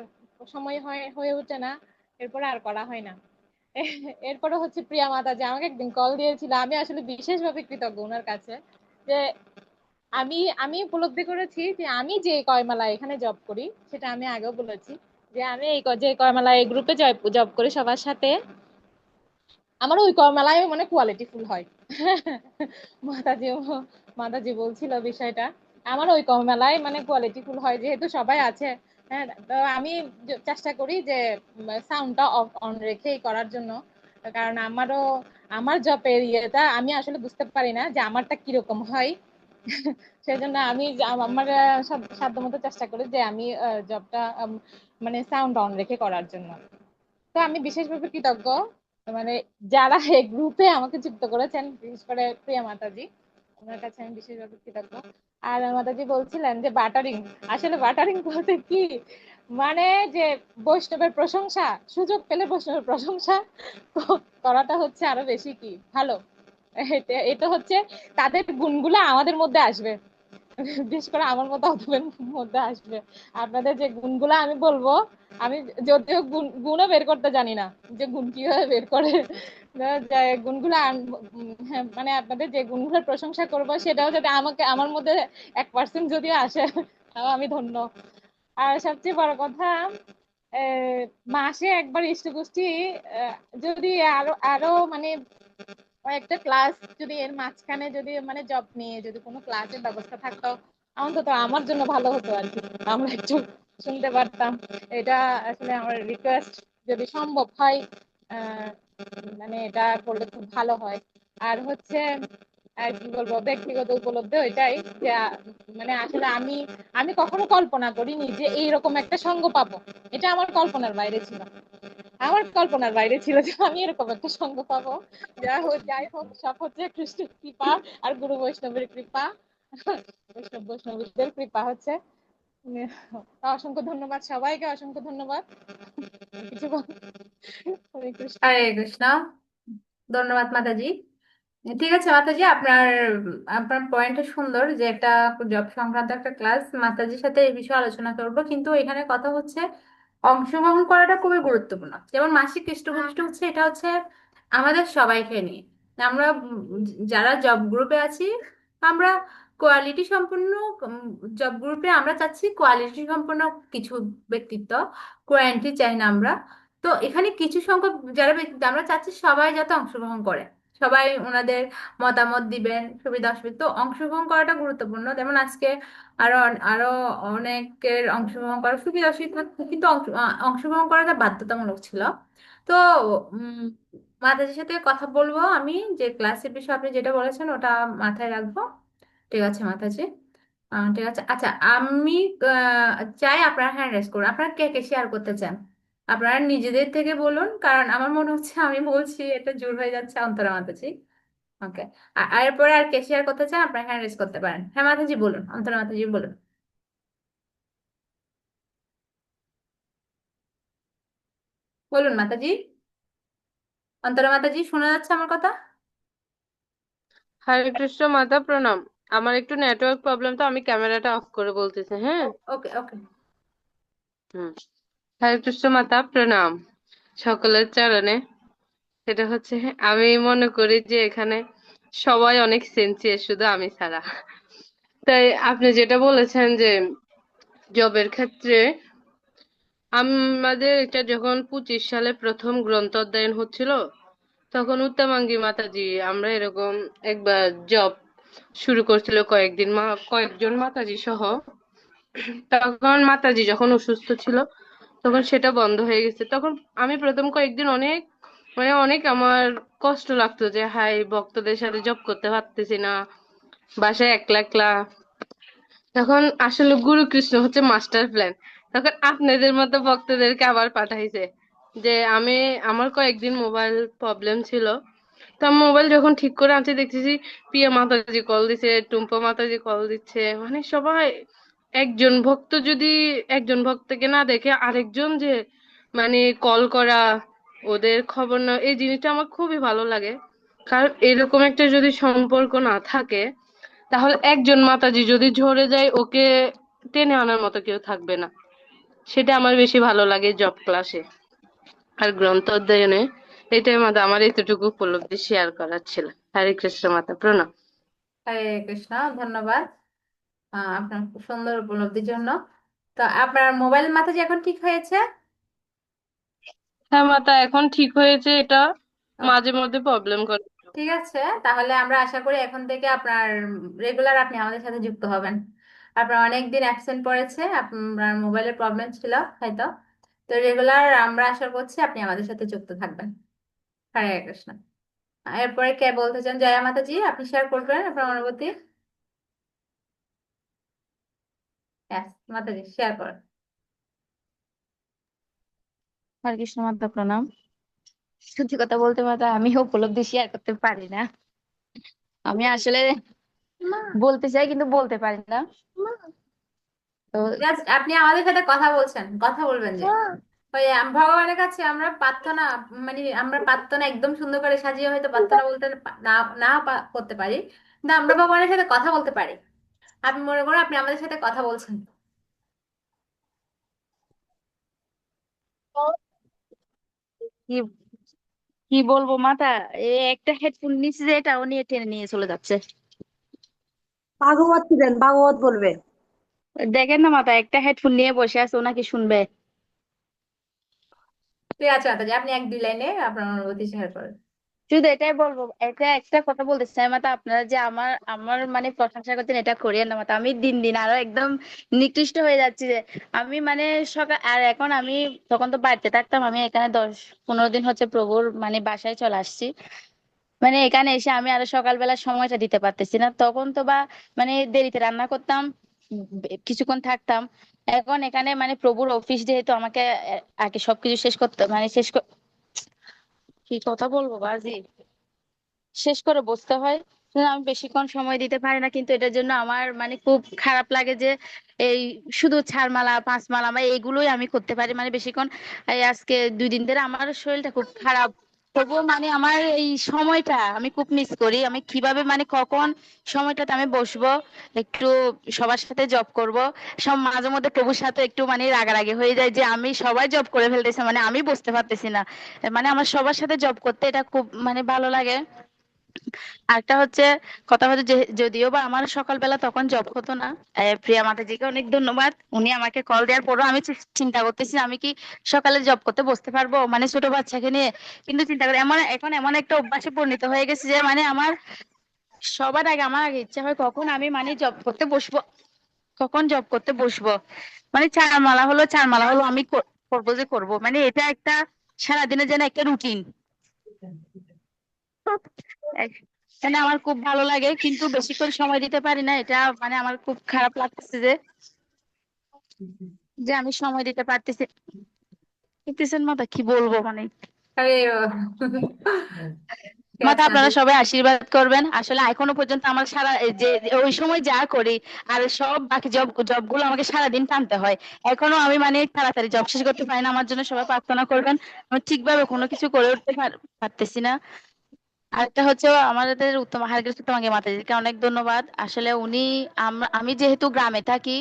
সময় হয়ে ওঠে না, এরপরে আর করা হয় না। এরপরে হচ্ছে প্রিয়া মাতা যে আমাকে একদিন কল দিয়েছিল, আমি আসলে বিশেষভাবে কৃতজ্ঞ ওনার কাছে যে আমি আমি উপলব্ধি করেছি যে আমি যে কয়মালা এখানে জব করি, সেটা আমি আগেও বলেছি যে আমি যে কয়মালা এই গ্রুপে জব করি সবার সাথে, আমার ওই মেলায় মানে কোয়ালিটি ফুল হয়। মাতাজি মাতাজি বলছিল বিষয়টা, আমার ওই মেলায় মানে কোয়ালিটি ফুল হয় যেহেতু সবাই আছে। হ্যাঁ, তো আমি চেষ্টা করি যে সাউন্ডটা অফ অন রেখেই করার জন্য, কারণ আমার জবের ইয়েটা আমি আসলে বুঝতে পারি না যে আমারটা কিরকম হয়। সেজন্য আমি আমার সাধ্যমতো চেষ্টা করি যে আমি জবটা মানে সাউন্ড অন রেখে করার জন্য। তো আমি বিশেষভাবে কৃতজ্ঞ মানে যারা এই গ্রুপে আমাকে যুক্ত করেছেন, বিশেষ করে প্রিয়া মাতাজি, ওনার কাছে আমি বিশেষভাবে কৃতজ্ঞ। আর মাতাজি বলছিলেন যে বাটারিং, আসলে বাটারিং বলতে কি মানে যে বৈষ্ণবের প্রশংসা, সুযোগ পেলে বৈষ্ণবের প্রশংসা করাটা হচ্ছে আরো বেশি কি ভালো। এটা হচ্ছে তাদের গুণগুলো আমাদের মধ্যে আসবে, বিশেষ করে আমার মতো অধমের মধ্যে আসবে। আপনাদের যে গুণগুলা আমি বলবো, আমি যদিও গুণও বের করতে জানি না যে গুণ কিভাবে বের করে, যে গুণগুলো মানে আপনাদের যে গুণগুলোর প্রশংসা করবো সেটাও যদি আমার মধ্যে 1% যদিও আসে, তাও আমি ধন্য। আর সবচেয়ে বড় কথা, মাসে একবার ইষ্টগোষ্ঠী, আহ, যদি আরো আরো মানে একটা ক্লাস যদি এর মাঝখানে যদি মানে জব নিয়ে যদি কোনো ক্লাসের ব্যবস্থা থাকতো, অন্তত আমার জন্য ভালো হতো আর কি, আমরা একটু শুনতে পারতাম। এটা আসলে আমার রিকোয়েস্ট, যদি সম্ভব হয় আহ মানে এটা করলে খুব ভালো হয়। আর হচ্ছে আর কি বলবো, ব্যক্তিগত উপলব্ধি ওইটাই যে মানে আসলে আমি আমি কখনো কল্পনা করিনি যে এইরকম একটা সঙ্গ পাবো। এটা আমার কল্পনার বাইরে ছিল, আমার কল্পনার বাইরে ছিল যে আমি এরকম একটা সঙ্গ পাবো। যাই হোক, সব হচ্ছে কৃষ্ণের কৃপা আর গুরু বৈষ্ণবের কৃপা, বৈষ্ণবীদের কৃপা হচ্ছে। উম, অসংখ্য ধন্যবাদ সবাইকে, অসংখ্য ধন্যবাদ। কিছু হরে কৃষ্ণ। হরে কৃষ্ণ। ধন্যবাদ মাতাজি। ঠিক আছে মাতাজি, আপনার আপনার পয়েন্টটা সুন্দর যে একটা জব সংক্রান্ত একটা ক্লাস মাতাজির সাথে এই বিষয়ে আলোচনা করব, কিন্তু এখানে কথা হচ্ছে অংশগ্রহণ করাটা খুবই গুরুত্বপূর্ণ। যেমন মাসিক পৃষ্ঠপোষকতা হচ্ছে, এটা হচ্ছে আমাদের সবাইকে নিয়ে। আমরা যারা জব গ্রুপে আছি, আমরা কোয়ালিটি সম্পন্ন জব গ্রুপে আমরা চাচ্ছি কোয়ালিটি সম্পন্ন কিছু ব্যক্তিত্ব, কোয়ান্টিটি চাই না আমরা। তো এখানে কিছু সংখ্যক যারা ব্যক্তিত্ব আমরা চাচ্ছি সবাই যাতে অংশগ্রহণ করে, সবাই ওনাদের মতামত দিবেন, সুবিধা অসুবিধা। তো অংশগ্রহণ করাটা গুরুত্বপূর্ণ। যেমন আজকে আরো অনেকের অংশগ্রহণ করার সুবিধা অসুবিধা থাকতো, কিন্তু অংশগ্রহণ করাটা বাধ্যতামূলক ছিল। তো উম মাতাজির সাথে কথা বলবো আমি, যে ক্লাসের বিষয়ে আপনি যেটা বলেছেন ওটা মাথায় রাখবো। ঠিক আছে মাতাজি। ঠিক আছে, আচ্ছা আমি চাই আপনারা হ্যান্ড রেজ করুন। আপনারা কে কে শেয়ার করতে চান? আপনারা নিজেদের থেকে বলুন, কারণ আমার মনে হচ্ছে আমি বলছি এটা জোর হয়ে যাচ্ছে অন্তরা মাতাজি। ওকে। আর এরপরে আর কে শেয়ার করতে চান আপনারা হ্যান্ড রেজ করতে পারেন। হ্যাঁ মাতাজি বলুন, অন্তরা মাতাজি বলুন। বলুন মাতাজি। অন্তরা মাতাজি, শোনা যাচ্ছে আমার কথা? হরে কৃষ্ণ মাতা প্রণাম। আমার একটু নেটওয়ার্ক প্রবলেম, তো আমি ক্যামেরাটা অফ করে বলতেছি, হ্যাঁ। ওকে ওকে। হুম। হরে কৃষ্ণ মাতা প্রণাম সকলের চরণে। সেটা হচ্ছে, আমি মনে করি যে এখানে সবাই অনেক সিনসিয়ার, শুধু আমি ছাড়া। তাই আপনি যেটা বলেছেন যে জবের ক্ষেত্রে, আমাদের এটা যখন 25 সালে প্রথম গ্রন্থ অধ্যয়ন হচ্ছিল, তখন উত্তমাঙ্গী মাতাজি আমরা এরকম একবার জব শুরু করছিল কয়েকদিন, কয়েকজন মাতাজি সহ। তখন মাতাজি যখন অসুস্থ ছিল, তখন সেটা বন্ধ হয়ে গেছে। তখন আমি প্রথম কয়েকদিন অনেক, মানে অনেক আমার কষ্ট লাগতো যে হাই, ভক্তদের সাথে জব করতে পারতেছি না, বাসায় একলা একলা। তখন আসলে গুরু কৃষ্ণ হচ্ছে মাস্টার প্ল্যান। তখন আপনাদের মতো ভক্তদেরকে আবার পাঠাইছে যে আমার কয়েকদিন মোবাইল প্রবলেম ছিল। তো আমি মোবাইল যখন ঠিক করে আনছি, দেখতেছি প্রিয়া মাতাজি কল দিছে, টুম্পা মাতাজি কল দিচ্ছে, মানে সবাই। একজন ভক্ত যদি একজন ভক্তকে না দেখে আরেকজন যে মানে কল করা, ওদের খবর না, এই জিনিসটা আমার খুবই ভালো লাগে। কারণ এরকম একটা যদি সম্পর্ক না থাকে, তাহলে একজন মাতাজি যদি ঝরে যায়, ওকে টেনে আনার মতো কেউ থাকবে না। সেটা আমার বেশি ভালো লাগে জব ক্লাসে আর গ্রন্থ অধ্যয়নে। এটাই মাতা আমার এতটুকু উপলব্ধি শেয়ার করার ছিল। হরে কৃষ্ণ মাতা প্রণাম। হরে কৃষ্ণ, ধন্যবাদ আপনার খুব সুন্দর উপলব্ধির জন্য। তো আপনার মোবাইল মাতাজি এখন ঠিক হয়েছে? হ্যাঁ মাতা, এখন ঠিক হয়েছে। এটা ওকে, মাঝে মধ্যে প্রবলেম করে। ঠিক আছে। তাহলে আমরা আশা করি এখন থেকে আপনার রেগুলার আপনি আমাদের সাথে যুক্ত হবেন। আপনার অনেক দিন অ্যাবসেন্ট পড়েছে, আপনার মোবাইলের প্রবলেম ছিল হয়তো। তো রেগুলার আমরা আশা করছি আপনি আমাদের সাথে যুক্ত থাকবেন। হরে কৃষ্ণ। এরপরে কে বলতে চান? জয়া মাতাজি, আপনি শেয়ার করবেন আপনার অনুভূতি। Yes, মাতাজি শেয়ার করেন। হরে কৃষ্ণ মাতা প্রণাম। সত্যি কথা বলতে মাতা আমি উপলব্ধি শেয়ার করতে পারি না। আমি আসলে বলতে চাই কিন্তু বলতে পারি না। তো জাস্ট আপনি আমাদের সাথে কথা বলছেন, কথা বলবেন যে ওই ভগবানের কাছে আমরা প্রার্থনা, মানে আমরা প্রার্থনা একদম সুন্দর করে সাজিয়ে হয়তো প্রার্থনা বলতে না না করতে পারি, কিন্তু আমরা ভগবানের সাথে কথা বলতে পারি। আপনি মনে করুন আপনি আমাদের সাথে কথা বলছেন। কি কি বলবো মাতা, একটা হেডফোন নিচ্ছে যে এটাও নিয়ে টেনে নিয়ে চলে যাচ্ছে। ভাগবত দিবেন, ভাগবত বলবে। দেখেন না মাতা, একটা হেডফোন নিয়ে বসে আছে, ওনাকে শুনবে। ঠিক আছে মাতাজি, আপনি এক দুই লাইনে আপনার অনুভূতি শেয়ার করেন। শুধু এটাই বলবো, এটা একটা কথা বলতে চাই মাতা, আপনারা যে আমার আমার মানে প্রশংসা করতেন, এটা করিয়েন না মাতা। আমি দিন দিন আরো একদম নিকৃষ্ট হয়ে যাচ্ছি যে আমি মানে সকাল আর এখন আমি তখন তো বাড়িতে থাকতাম, আমি এখানে 10-15 দিন হচ্ছে প্রভুর মানে বাসায় চলে আসছি। মানে এখানে এসে আমি আরো সকালবেলা সময়টা দিতে পারতেছি না। তখন তো বা মানে দেরিতে রান্না করতাম, কিছুক্ষণ থাকতাম। এখন এখানে মানে প্রভুর অফিস যেহেতু, আমাকে আগে সবকিছু শেষ করতে মানে কি কথা বলবো বাজি, শেষ করে বসতে হয়। সেজন্য আমি বেশিক্ষণ সময় দিতে পারি না, কিন্তু এটার জন্য আমার মানে খুব খারাপ লাগে যে এই শুধু 4 মালা 5 মালা এগুলোই আমি করতে পারি মানে বেশিক্ষণ। এই আজকে 2 দিন ধরে আমার শরীরটা খুব খারাপ। তবুও মানে আমার এই সময়টা আমি খুব মিস করি। আমি কিভাবে মানে কখন সময়টাতে আমি বসবো, একটু সবার সাথে জব করব। সব মাঝে মধ্যে প্রভুর সাথে একটু মানে রাগারাগি হয়ে যায় যে আমি সবাই জব করে ফেলতেছে, মানে আমি বুঝতে পারতেছি না। মানে আমার সবার সাথে জব করতে এটা খুব মানে ভালো লাগে। আরেকটা হচ্ছে কথা হচ্ছে যে যদিও বা আমার সকালবেলা তখন জব হতো না। প্রিয়া মাতাজিকে অনেক ধন্যবাদ, উনি আমাকে কল দেওয়ার পরও আমি চিন্তা করতেছি আমি কি সকালে জব করতে বসতে পারবো, মানে ছোট বাচ্চাকে নিয়ে। কিন্তু চিন্তা করি এখন এমন একটা অভ্যাসে পরিণত হয়ে গেছে যে মানে আমার সবার আগে আমার আগে ইচ্ছা হয় কখন আমি মানে জব করতে বসবো, কখন জব করতে বসবো। মানে চার মালা হলো আমি করবো যে করবো, মানে এটা একটা সারাদিনের যেন একটা রুটিন। মানে আমার খুব ভালো লাগে, কিন্তু বেশিক্ষণ সময় দিতে পারি না, এটা মানে আমার খুব খারাপ লাগতেছে যে যে আমি সময় দিতে পারতেছি দেখতেছেন মাতা, কি বলবো মানে। আরে ঠিক মাতা আছে আপনারা সবাই আশীর্বাদ করবেন। আসলে এখনো পর্যন্ত আমার সারা এই যে ওই সময় যা করি আর সব বাকি জব গুলো আমাকে সারাদিন টানতে হয়। এখনো আমি মানে তাড়াতাড়ি জব শেষ করতে পারি না, আমার জন্য সবাই প্রার্থনা করবেন। আমি ঠিকভাবে কোনো কিছু করে উঠতে পারতেছি না। আরেকটা হচ্ছে আমাদের উত্তম হারগিস উত্তমাঙ্গি মাতাজিকে অনেক ধন্যবাদ। আসলে উনি আমি যেহেতু গ্রামে থাকি,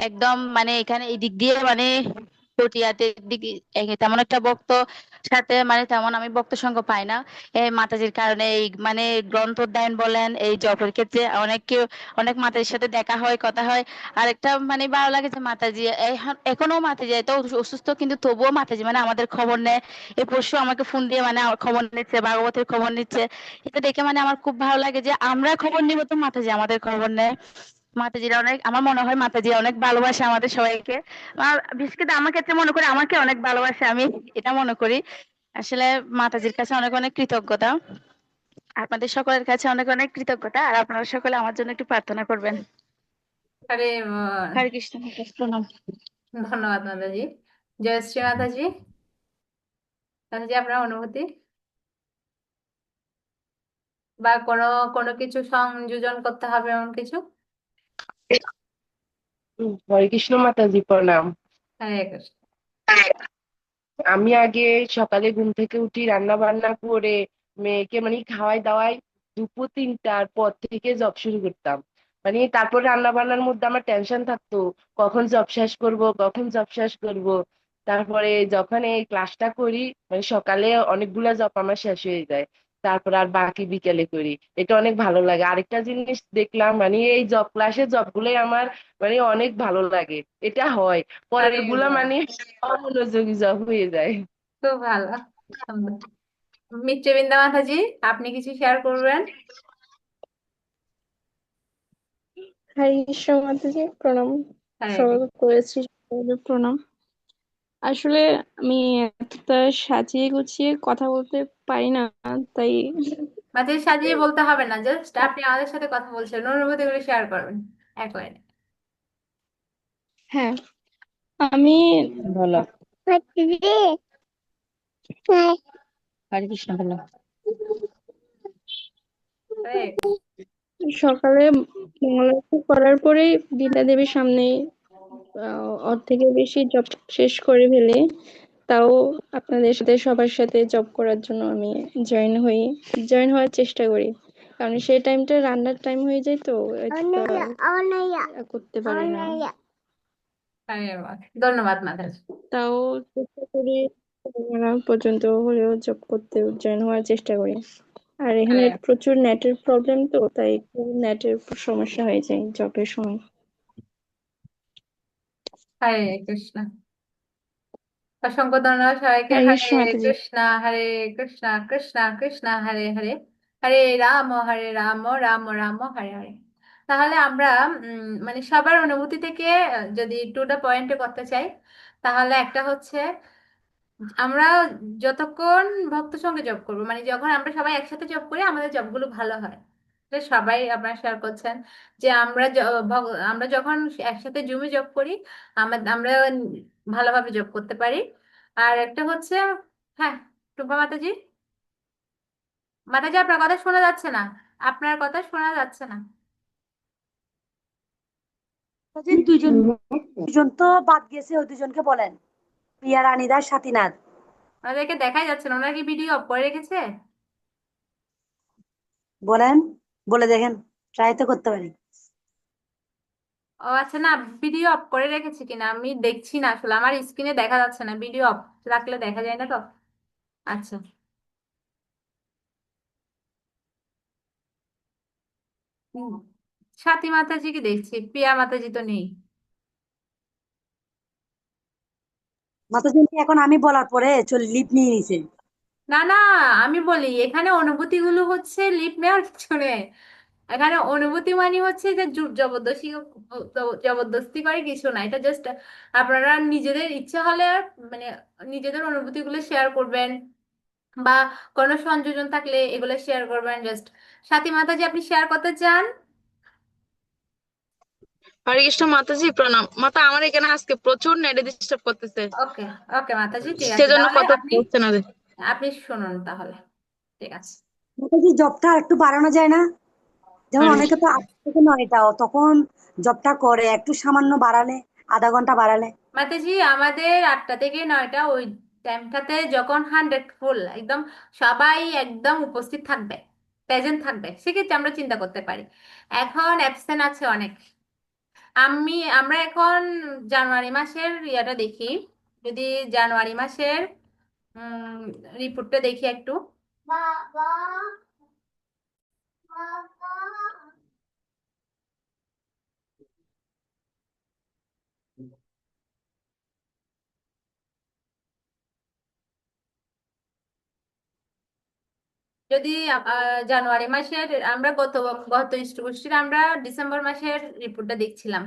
একদম মানে এখানে এই দিক দিয়ে মানে চটিয়াতে দিক তেমন একটা ভক্ত সাথে মানে তেমন আমি ভক্ত সঙ্গ পাই না। এই মাতাজির কারণে এই মানে গ্রন্থ অধ্যয়ন বলেন, এই জপের ক্ষেত্রে অনেক মাতাজির সাথে দেখা হয়, কথা হয়। আর একটা মানে ভালো লাগে যে মাতাজি এখনো মাতাজি এত অসুস্থ কিন্তু তবুও মাতাজি মানে আমাদের খবর নেয়। এই পরশু আমাকে ফোন দিয়ে মানে আমার খবর নিচ্ছে, ভাগবতের খবর নিচ্ছে। এটা দেখে মানে আমার খুব ভালো লাগে যে আমরা খবর নিব তো মাতাজি আমাদের খবর নেয়। মাতাজিরা অনেক, আমার মনে হয় মাতাজি অনেক ভালোবাসে আমাদের সবাইকে। আর বিশেষ করে আমার ক্ষেত্রে মনে করি আমাকে অনেক ভালোবাসে, আমি এটা মনে করি। আসলে মাতাজির কাছে অনেক অনেক কৃতজ্ঞতা, আপনাদের সকলের কাছে অনেক অনেক কৃতজ্ঞতা। আর আপনারা সকলে আমার জন্য একটু প্রার্থনা করবেন। আরে হরে কৃষ্ণ মাতাজি, প্রণাম। ধন্যবাদ মাতাজি। জয় শ্রী মাতাজি। মাতাজি আপনার অনুভূতি বা কোনো কোনো কিছু সংযোজন করতে হবে এমন কিছু? হরে কৃষ্ণ মাতাজি, প্রণাম। হরে কৃষ্ণ। আমি আগে সকালে ঘুম থেকে উঠি, রান্না বান্না করে মেয়েকে মানে খাওয়াই দাওয়াই দুপুর 3টার পর থেকে জব শুরু করতাম। মানে তারপর রান্না বান্নার মধ্যে আমার টেনশন থাকতো কখন জব শেষ করব, কখন জব শেষ করব। তারপরে যখন এই ক্লাসটা করি মানে সকালে অনেকগুলা জব আমার শেষ হয়ে যায়, তারপর আর বাকি বিকেলে করি। এটা অনেক ভালো লাগে। আরেকটা জিনিস দেখলাম মানে এই জব ক্লাসে জব গুলোই আমার মানে অনেক ভালো লাগে। এটা হয়, আরে পরের গুলা বাহ, মানে অমনোযোগী জব হয়ে যায়। খুব ভালো, সুন্দর। মিত্রবৃন্দা মাতাজি, আপনি কিছু শেয়ার করবেন? হরে কৃষ্ণ মাতাজি, প্রণাম। হরে সবাই কৃষ্ণ। করেছি, সবাইকে প্রণাম। আসলে আমি এতটা সাজিয়ে গুছিয়ে কথা বলতে পারি না, তাই মাতাজি সাজিয়ে বলতে হবে না, জাস্ট আপনি আমাদের সাথে কথা বলছেন, অনুভূতিগুলো শেয়ার করবেন এক লাইনে। হ্যাঁ, আমি বলো। হরে কৃষ্ণ বলো। হরে কৃষ্ণ। সকালে মঙ্গলারতি করার পরেই বিদ্যা দেবীর সামনে অর্ধেকের বেশি জব শেষ করে ফেলে। তাও আপনাদের সাথে সবার সাথে জব করার জন্য আমি জয়েন হওয়ার চেষ্টা করি, কারণ সেই টাইমটা রান্নার টাইম হয়ে যায়, তো করতে পারি না। হরে বাহ, ধন্যবাদ মাতাজি। তাও চেষ্টা করি পর্যন্ত হলেও জব করতে জয়েন হওয়ার চেষ্টা করি। আর এখানে হরে প্রচুর নেটের প্রবলেম, তো তাই একটু নেটের সমস্যা হয়ে যায় জবের সময়। হরে কৃষ্ণ। অসংখ্য ধন্যবাদ সবাইকে। হরে হরে কৃষ্ণ মাতাজি। কৃষ্ণ, হরে কৃষ্ণ, কৃষ্ণ কৃষ্ণ হরে হরে, হরে রাম রাম রাম হরে হরে। তাহলে আমরা মানে সবার অনুভূতি থেকে যদি টু দা পয়েন্টে করতে চাই, তাহলে একটা হচ্ছে আমরা যতক্ষণ ভক্ত সঙ্গে জব করবো, মানে যখন আমরা সবাই একসাথে জব করি আমাদের জবগুলো ভালো হয়। এটা সবাই আপনারা শেয়ার করছেন যে আমরা যখন একসাথে জুমে জব করি আমরা ভালোভাবে জব করতে পারি। আর একটা হচ্ছে, হ্যাঁ, টুম্পা মাতাজি, মাতাজি আপনার কথা শোনা যাচ্ছে না, আপনার কথা শোনা যাচ্ছে না। যে দুইজন দুইজন তো বাদ গেছে, ওই দুজনকে বলেন, প্রিয়া রানীদাস সাথীনাথ। ওনাদেরকে দেখাই যাচ্ছে না, ওনারা কি ভিডিও অফ করে রেখেছে? বলেন, বলে দেখেন, ট্রাই তো করতে পারি। ও আচ্ছা, না ভিডিও অফ করে রেখেছে কিনা আমি দেখছি না, আসলে আমার স্ক্রিনে দেখা যাচ্ছে না, ভিডিও অফ রাখলে দেখা যায় না তো। আচ্ছা। হুম, স্বাতী মাতাজি কি দেখছি, প্রিয়া মাতাজি তো নেই। মাতাজি এখন আমি বলার পরে চল লিপ নিয়ে নিছে। না না, আমি বলি এখানে অনুভূতিগুলো হচ্ছে লিপ নেওয়ার পিছনে। এখানে অনুভূতি মানে হচ্ছে যে জবরদস্তি, জবরদস্তি করে কিছু না, এটা জাস্ট আপনারা নিজেদের ইচ্ছা হলে মানে নিজেদের অনুভূতিগুলো শেয়ার করবেন, বা কোনো সংযোজন থাকলে এগুলো শেয়ার করবেন জাস্ট। সাথী মাতা যে আপনি শেয়ার করতে চান? হরে কৃষ্ণ মাতাজি, প্রণাম মাতা। আমার এখানে আজকে প্রচুর নেটে ডিস্টার্ব করতেছে, ওকে, ওকে মাতাজি, ঠিক আছে, সেজন্য তাহলে কথা আপনি বলতে না। আপনি শুনুন তাহলে। ঠিক আছে। মাতাজি জবটা আর একটু বাড়ানো যায় না? যেমন হরে অনেকে তো 8 থেকে 9টাও তখন জবটা করে, একটু সামান্য বাড়ালে, আধা ঘন্টা বাড়ালে। মাতাজি আমাদের 8টা থেকে 9টা, ওই টাইমটাতে যখন 100 ফুল একদম সবাই একদম উপস্থিত থাকবে, প্রেজেন্ট থাকবে, সেক্ষেত্রে আমরা চিন্তা করতে পারি। এখন অ্যাবসেন্ট আছে অনেক। আমরা এখন জানুয়ারি মাসের ইয়েটা দেখি, যদি জানুয়ারি মাসের রিপোর্টটা দেখি একটু। যদি জানুয়ারি মাসের আমরা গত গত গোষ্ঠীর আমরা ডিসেম্বর মাসের রিপোর্টটা দেখছিলাম,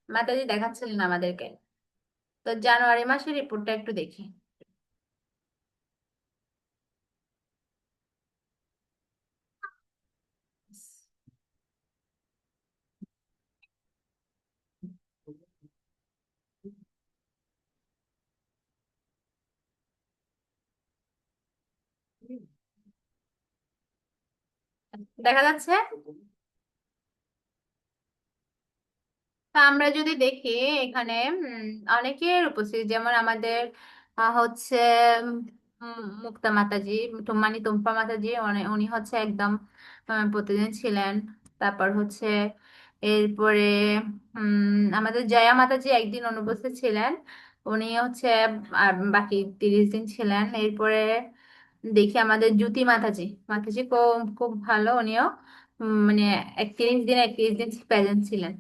মাতাজি দেখাচ্ছিলেন আমাদেরকে। তো জানুয়ারি মাসের রিপোর্টটা একটু দেখি। দেখা যাচ্ছে। তা আমরা যদি দেখি এখানে অনেকের উপস্থিতি, যেমন আমাদের হচ্ছে মুক্তা মাতাজি, মানে টুম্পা মাতাজি, উনি হচ্ছে একদম প্রতিদিন ছিলেন। তারপর হচ্ছে এরপরে আমাদের জয়া মাতাজি একদিন অনুপস্থিত ছিলেন, উনি হচ্ছে আর বাকি 30 দিন ছিলেন। এরপরে দেখি আমাদের জ্যোতি মাতাজি, মাতাজি খুব খুব ভালো, উনিও মানে 31 দিন প্রেজেন্ট ছিলেন।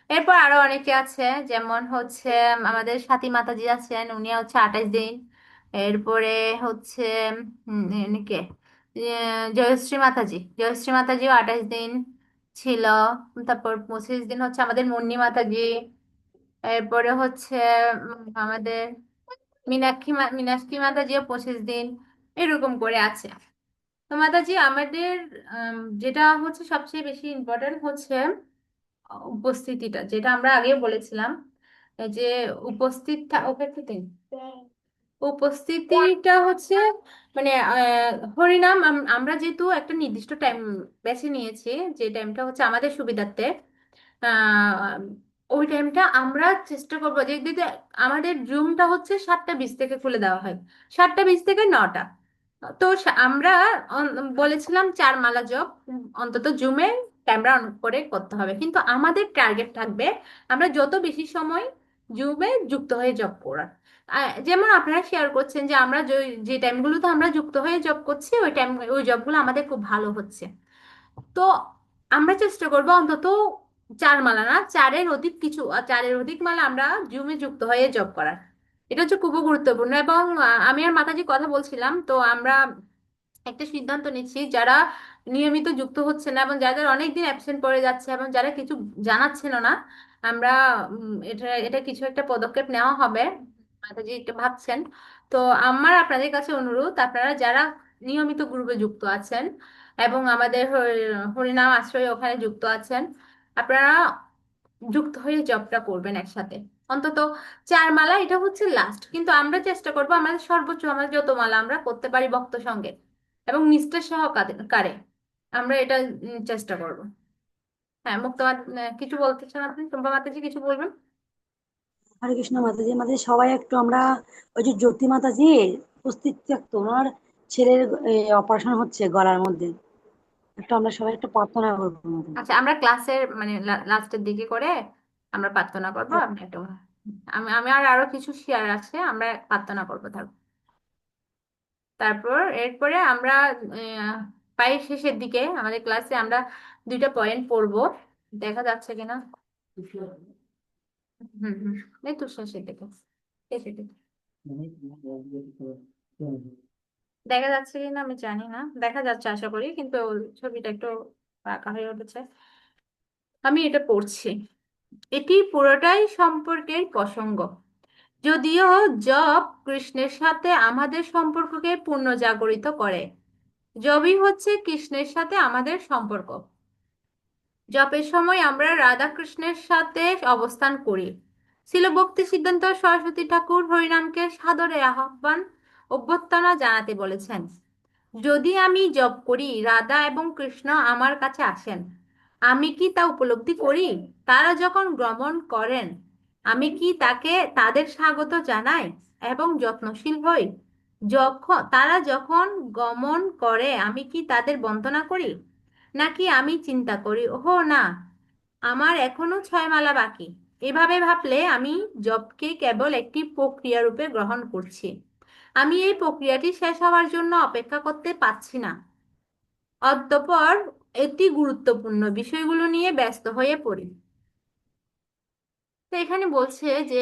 এরপর আরো অনেকে আছে, যেমন হচ্ছে আমাদের স্বাতী মাতাজি আছেন, উনি হচ্ছে 28 দিন। এরপরে হচ্ছে কে জয়শ্রী মাতাজিও 28 দিন ছিল। তারপর 25 দিন হচ্ছে আমাদের মুন্নি মাতাজি। এরপরে হচ্ছে আমাদের মীনাক্ষী মাতাজিও 25 দিন, এরকম করে আছে। তো মাতাজি আমাদের যেটা হচ্ছে সবচেয়ে বেশি ইম্পর্টেন্ট হচ্ছে উপস্থিতিটা, যেটা আমরা আগে বলেছিলাম, এই যে উপস্থিতি, উপস্থিতিটা হচ্ছে মানে হরিনাম আমরা যেহেতু একটা নির্দিষ্ট টাইম বেছে নিয়েছি, যে টাইমটা হচ্ছে আমাদের সুবিধার্থে, আহ, ওই টাইমটা আমরা চেষ্টা করবো যে যদি আমাদের জুমটা হচ্ছে 7টা 20 থেকে খুলে দেওয়া হয়, 7টা 20 থেকে 9টা। তো আমরা বলেছিলাম 4 মালা জপ অন্তত জুমে ক্যামেরা অন করে করতে হবে, কিন্তু আমাদের টার্গেট থাকবে আমরা যত বেশি সময় জুমে যুক্ত হয়ে জব করার। যেমন আপনারা শেয়ার করছেন যে আমরা যে টাইমগুলোতে আমরা যুক্ত হয়ে জব করছি, ওই জবগুলো আমাদের খুব ভালো হচ্ছে। তো আমরা চেষ্টা করবো অন্তত 4 মালা না, চারের অধিক মালা আমরা জুমে যুক্ত হয়ে জব করার। এটা হচ্ছে খুবই গুরুত্বপূর্ণ। এবং আমি আর মাতাজি কথা বলছিলাম, তো আমরা একটা সিদ্ধান্ত নিচ্ছি, যারা নিয়মিত যুক্ত হচ্ছে না এবং যাদের অনেক দিন অ্যাবসেন্ট পড়ে যাচ্ছে এবং যারা কিছু জানাচ্ছিল না, আমরা এটা এটা কিছু একটা পদক্ষেপ নেওয়া হবে, মাতাজি এটা ভাবছেন। তো আমার আপনাদের কাছে অনুরোধ, আপনারা যারা নিয়মিত গ্রুপে যুক্ত আছেন এবং আমাদের হরিনাম আশ্রয় ওখানে যুক্ত আছেন, আপনারা যুক্ত হয়ে জবটা করবেন একসাথে। অন্তত 4 মালা, এটা হচ্ছে লাস্ট, কিন্তু আমরা চেষ্টা করব আমাদের সর্বোচ্চ আমরা যত মালা আমরা করতে পারি ভক্ত সঙ্গে এবং নিষ্ঠা সহকারে আমরা এটা চেষ্টা করব। হ্যাঁ, কিছু বলতে চান আপনি, টুম্পা মাতাজি কিছু বলবেন? হরে কৃষ্ণ মাতাজি, মাতাজি সবাই একটু আমরা ওই যে জ্যোতি মাতাজি উপস্থিত থাকতো। ওনার ছেলের অপারেশন হচ্ছে গলার মধ্যে। একটু আমরা সবাই একটু প্রার্থনা করবো ওনাদের। আচ্ছা, আমরা ক্লাসের মানে লাস্টের দিকে করে আমরা প্রার্থনা করবো। আমি একটু আমি আমি আর আরো কিছু শেয়ার আছে, আমরা প্রার্থনা করবো তারপর এরপরে আমরা প্রায় শেষের দিকে আমাদের ক্লাসে আমরা দুইটা পয়েন্ট পড়বো। দেখা যাচ্ছে কিনা? হুম, এই তো শেষের দিকে, শেষের দিকে দেখা যাচ্ছে কিনা আমি জানি না, দেখা যাচ্ছে আশা করি, কিন্তু ছবিটা একটু বাঁকা হয়ে উঠেছে। আমি এটা পড়ছি। এটি পুরোটাই সম্পর্কের প্রসঙ্গ। যদিও জব কৃষ্ণের সাথে আমাদের সম্পর্ককে পুনর্জাগরিত করে, জবই হচ্ছে কৃষ্ণের সাথে আমাদের সম্পর্ক। জপের সময় আমরা রাধা কৃষ্ণের সাথে অবস্থান করি। শ্রীল ভক্তি সিদ্ধান্ত সরস্বতী ঠাকুর হরিনামকে সাদরে আহ্বান অভ্যর্থনা জানাতে বলেছেন। যদি আমি জপ করি, রাধা এবং কৃষ্ণ আমার কাছে আসেন। আমি কি তা উপলব্ধি করি? তারা যখন গমন করেন, আমি কি তাদের স্বাগত জানাই এবং যত্নশীল হই? তারা যখন গমন করে, আমি কি তাদের বন্দনা করি? নাকি আমি চিন্তা করি, ওহো না, আমার এখনো 6 মালা বাকি। এভাবে ভাবলে আমি জবকে কেবল একটি প্রক্রিয়া রূপে গ্রহণ করছি। আমি এই প্রক্রিয়াটি শেষ হওয়ার জন্য অপেক্ষা করতে পারছি না। অতঃপর অতি গুরুত্বপূর্ণ বিষয়গুলো নিয়ে ব্যস্ত হয়ে পড়ি। তো এখানে বলছে যে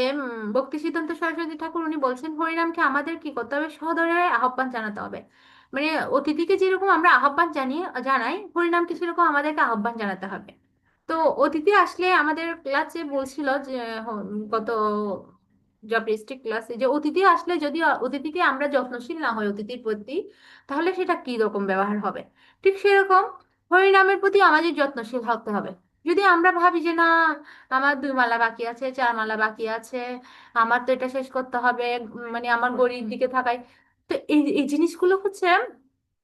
ভক্তি সিদ্ধান্ত সরস্বতী ঠাকুর উনি বলছেন হরিনামকে আমাদের কি করতে হবে, সদরে আহ্বান জানাতে হবে। মানে অতিথিকে যেরকম আমরা আহ্বান জানাই, হরিনামকে সেরকম আমাদেরকে আহ্বান জানাতে হবে। তো অতিথি আসলে আমাদের ক্লাসে বলছিল যে গত জব ক্লাসে, যে অতিথি আসলে যদি অতিথিকে আমরা যত্নশীল না হই অতিথির প্রতি, তাহলে সেটা কি রকম ব্যবহার হবে। ঠিক সেরকম হরিনামের প্রতি আমাদের যত্নশীল হতে হবে। যদি আমরা ভাবি যে না, আমার 2 মালা বাকি আছে, 4 মালা বাকি আছে, আমার তো এটা শেষ করতে হবে, মানে আমার গড়ির দিকে থাকাই, তো এই এই জিনিসগুলো হচ্ছে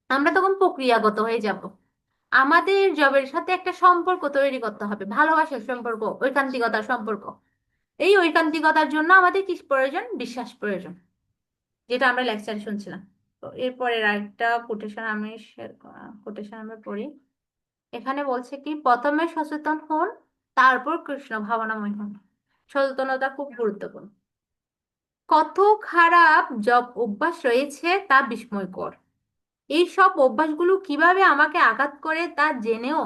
আমরা তখন প্রক্রিয়াগত হয়ে যাব। আমাদের জবের সাথে একটা সম্পর্ক তৈরি করতে হবে, ভালোবাসার সম্পর্ক, ঐকান্তিকতার সম্পর্ক। এই ঐকান্তিকতার জন্য আমাদের কি প্রয়োজন? বিশ্বাস প্রয়োজন, যেটা আমরা লেকচারে শুনছিলাম। তো এরপরে আরেকটা কোটেশন আমরা পড়ি। এখানে বলছে কি, প্রথমে সচেতন হন, তারপর কৃষ্ণ ভাবনাময় হন। সচেতনতা খুব গুরুত্বপূর্ণ। কত খারাপ জব অভ্যাস রয়েছে তা বিস্ময়কর। এই সব অভ্যাসগুলো কিভাবে আমাকে আঘাত করে তা জেনেও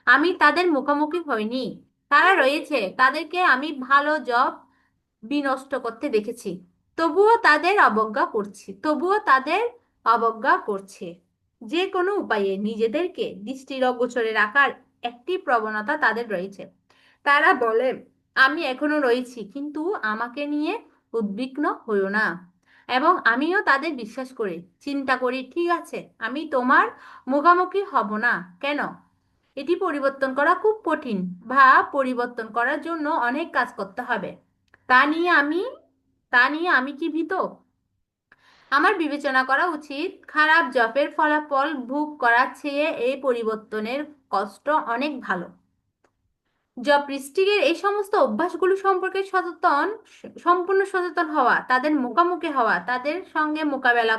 আমি তাদের মুখোমুখি হইনি। তারা রয়েছে, তাদেরকে আমি ভালো জব বিনষ্ট করতে দেখেছি। তবুও তাদের অবজ্ঞা করছে। যে কোনো উপায়ে নিজেদেরকে দৃষ্টির অগোচরে রাখার একটি প্রবণতা তাদের রয়েছে। তারা বলে, আমি এখনো রয়েছি, কিন্তু আমাকে নিয়ে উদ্বিগ্ন হইও না। এবং আমিও তাদের বিশ্বাস করি, চিন্তা করি, ঠিক আছে, আমি তোমার মুখোমুখি হব না কেন? এটি পরিবর্তন করা খুব কঠিন, বা পরিবর্তন করার জন্য অনেক কাজ করতে হবে। তা নিয়ে আমি তা নিয়ে আমি কি ভীত? আমার বিবেচনা করা উচিত, খারাপ জবের ফলাফল ভোগ করার চেয়ে এই পরিবর্তনের কষ্ট অনেক ভালো। জব রিস্ট্রিক্টের এই সমস্ত অভ্যাসগুলো সম্পর্কে সম্পূর্ণ সচেতন হওয়া, তাদের মুখোমুখি হওয়া, তাদের সঙ্গে মোকাবেলা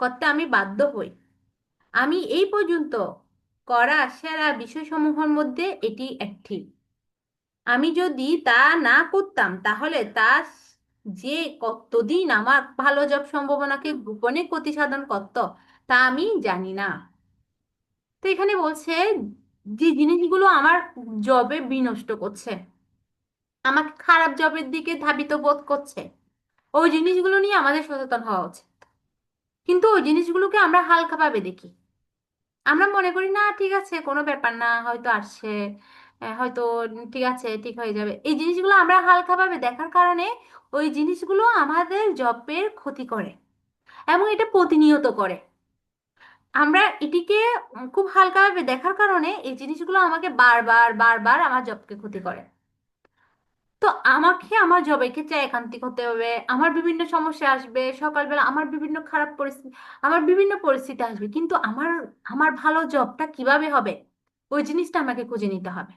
করতে আমি বাধ্য হই। আমি এই পর্যন্ত করা সেরা বিষয়সমূহের মধ্যে এটি একটি। আমি যদি তা না করতাম, তাহলে তা যে কতদিন আমার ভালো জব সম্ভাবনাকে গোপনে ক্ষতি সাধন করত, তা আমি জানি না। তো এখানে বলছে যে জিনিসগুলো আমার জবে বিনষ্ট করছে, আমাকে খারাপ জবের দিকে ধাবিত বোধ করছে, ওই জিনিসগুলো নিয়ে আমাদের সচেতন হওয়া উচিত। কিন্তু ওই জিনিসগুলোকে আমরা হালকাভাবে দেখি। আমরা মনে করি না, ঠিক আছে, কোনো ব্যাপার না, হয়তো আসছে, হয়তো ঠিক আছে, ঠিক হয়ে যাবে। এই জিনিসগুলো আমরা হালকাভাবে দেখার কারণে ওই জিনিসগুলো আমাদের জবের ক্ষতি করে, এবং এটা প্রতিনিয়ত করে। আমরা এটিকে খুব হালকাভাবে দেখার কারণে এই জিনিসগুলো আমাকে বারবার বারবার আমার জবকে ক্ষতি করে। তো আমাকে আমার জবের ক্ষেত্রে একান্তিক হতে হবে। আমার বিভিন্ন সমস্যা আসবে, সকালবেলা আমার বিভিন্ন খারাপ পরিস্থিতি, আমার বিভিন্ন পরিস্থিতি আসবে, কিন্তু আমার আমার ভালো জবটা কিভাবে হবে, ওই জিনিসটা আমাকে খুঁজে নিতে হবে।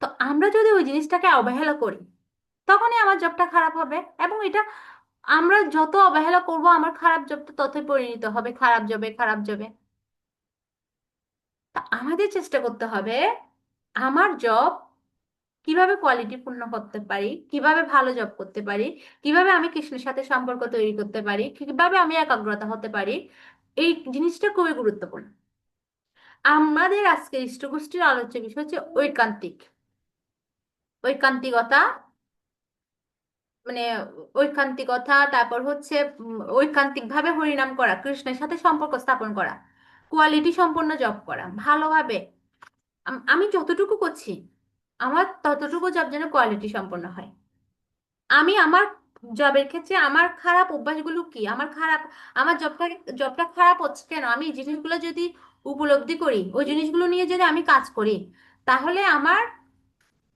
তো আমরা যদি ওই জিনিসটাকে অবহেলা করি, তখনই আমার জবটা খারাপ হবে। এবং এটা আমরা যত অবহেলা করব আমার খারাপ জবটা ততই পরিণত হবে খারাপ জবে, খারাপ জবে। তা আমাদের চেষ্টা করতে হবে আমার জব কিভাবে কোয়ালিটিপূর্ণ করতে পারি, কিভাবে ভালো জব করতে পারি, কিভাবে আমি কৃষ্ণের সাথে সম্পর্ক তৈরি করতে পারি, কিভাবে আমি একাগ্রতা হতে পারি। এই জিনিসটা খুবই গুরুত্বপূর্ণ। আমাদের আজকে ইষ্টগোষ্ঠীর আলোচ্য বিষয় হচ্ছে ঐকান্তিক, ঐকান্তিকতা, মানে ঐকান্তিকতা, তারপর হচ্ছে ঐকান্তিক ভাবে হরিনাম করা, কৃষ্ণের সাথে সম্পর্ক স্থাপন করা, কোয়ালিটি সম্পন্ন জব করা ভালোভাবে। আমি যতটুকু করছি আমার ততটুকু জব যেন কোয়ালিটি সম্পন্ন হয়। আমি আমার জবের ক্ষেত্রে আমার খারাপ অভ্যাসগুলো কি, আমার খারাপ, আমার জবটা জবটা খারাপ হচ্ছে কেন, আমি এই জিনিসগুলো যদি উপলব্ধি করি, ওই জিনিসগুলো নিয়ে যদি আমি কাজ করি, তাহলে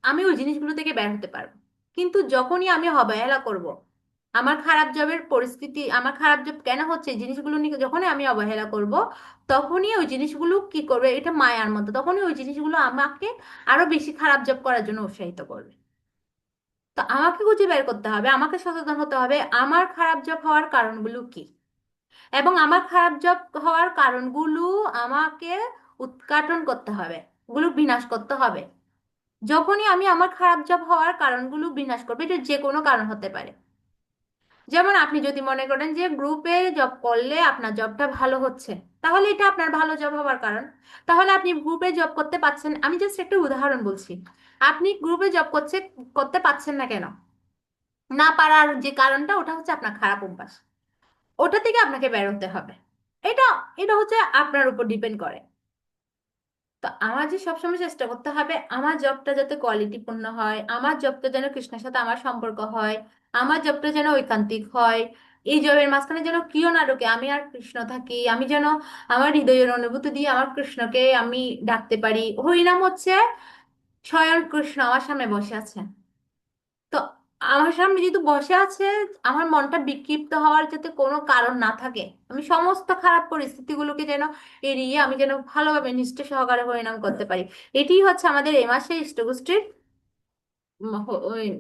আমি ওই জিনিসগুলো থেকে বের হতে পারবো। কিন্তু যখনই আমি অবহেলা করব, আমার খারাপ জবের পরিস্থিতি, আমার খারাপ জব কেন হচ্ছে এই জিনিসগুলো নিয়ে যখনই আমি অবহেলা করব, তখনই ওই জিনিসগুলো কি করবে, এটা মায়ার মতো, তখনই ওই জিনিসগুলো আমাকে আরো বেশি খারাপ জব করার জন্য উৎসাহিত করবে। তো আমাকে খুঁজে বের করতে হবে, আমাকে সচেতন হতে হবে আমার খারাপ জব হওয়ার কারণগুলো কি, এবং আমার খারাপ জব হওয়ার কারণগুলো আমাকে উৎঘাটন করতে হবে, ওগুলো বিনাশ করতে হবে। যখনই আমি আমার খারাপ জব হওয়ার কারণগুলো বিনাশ করবে, এটা যে কোনো কারণ হতে পারে। যেমন আপনি যদি মনে করেন যে গ্রুপে জব করলে আপনার জবটা ভালো হচ্ছে, তাহলে এটা আপনার ভালো জব হওয়ার কারণ। তাহলে আপনি গ্রুপে জব করতে পাচ্ছেন, আমি জাস্ট একটা উদাহরণ বলছি, আপনি গ্রুপে জব করতে পাচ্ছেন না কেন, না পারার যে কারণটা ওটা হচ্ছে আপনার খারাপ অভ্যাস, ওটা থেকে আপনাকে বের হতে হবে। এটা এটা হচ্ছে আপনার উপর ডিপেন্ড করে। তো আমার যে সবসময় চেষ্টা করতে হবে আমার জবটা যাতে কোয়ালিটিপূর্ণ হয়, আমার জবটা যেন কৃষ্ণের সাথে আমার সম্পর্ক হয়, আমার জবটা যেন ঐকান্তিক হয়, এই জবের মাঝখানে যেন কেউ না ঢোকে, আমি আর কৃষ্ণ থাকি, আমি যেন আমার হৃদয়ের অনুভূতি দিয়ে আমার কৃষ্ণকে আমি ডাকতে পারি। হরিনাম হচ্ছে স্বয়ং কৃষ্ণ আমার সামনে বসে আছে। তো আমার সামনে যেহেতু বসে আছে, আমার মনটা বিক্ষিপ্ত হওয়ার যাতে কোনো কারণ না থাকে, আমি সমস্ত খারাপ পরিস্থিতিগুলোকে যেন এড়িয়ে আমি যেন ভালোভাবে নিষ্ঠা সহকারে পরিণাম করতে পারি। এটি হচ্ছে আমাদের এই মাসে ইষ্টগোষ্ঠীর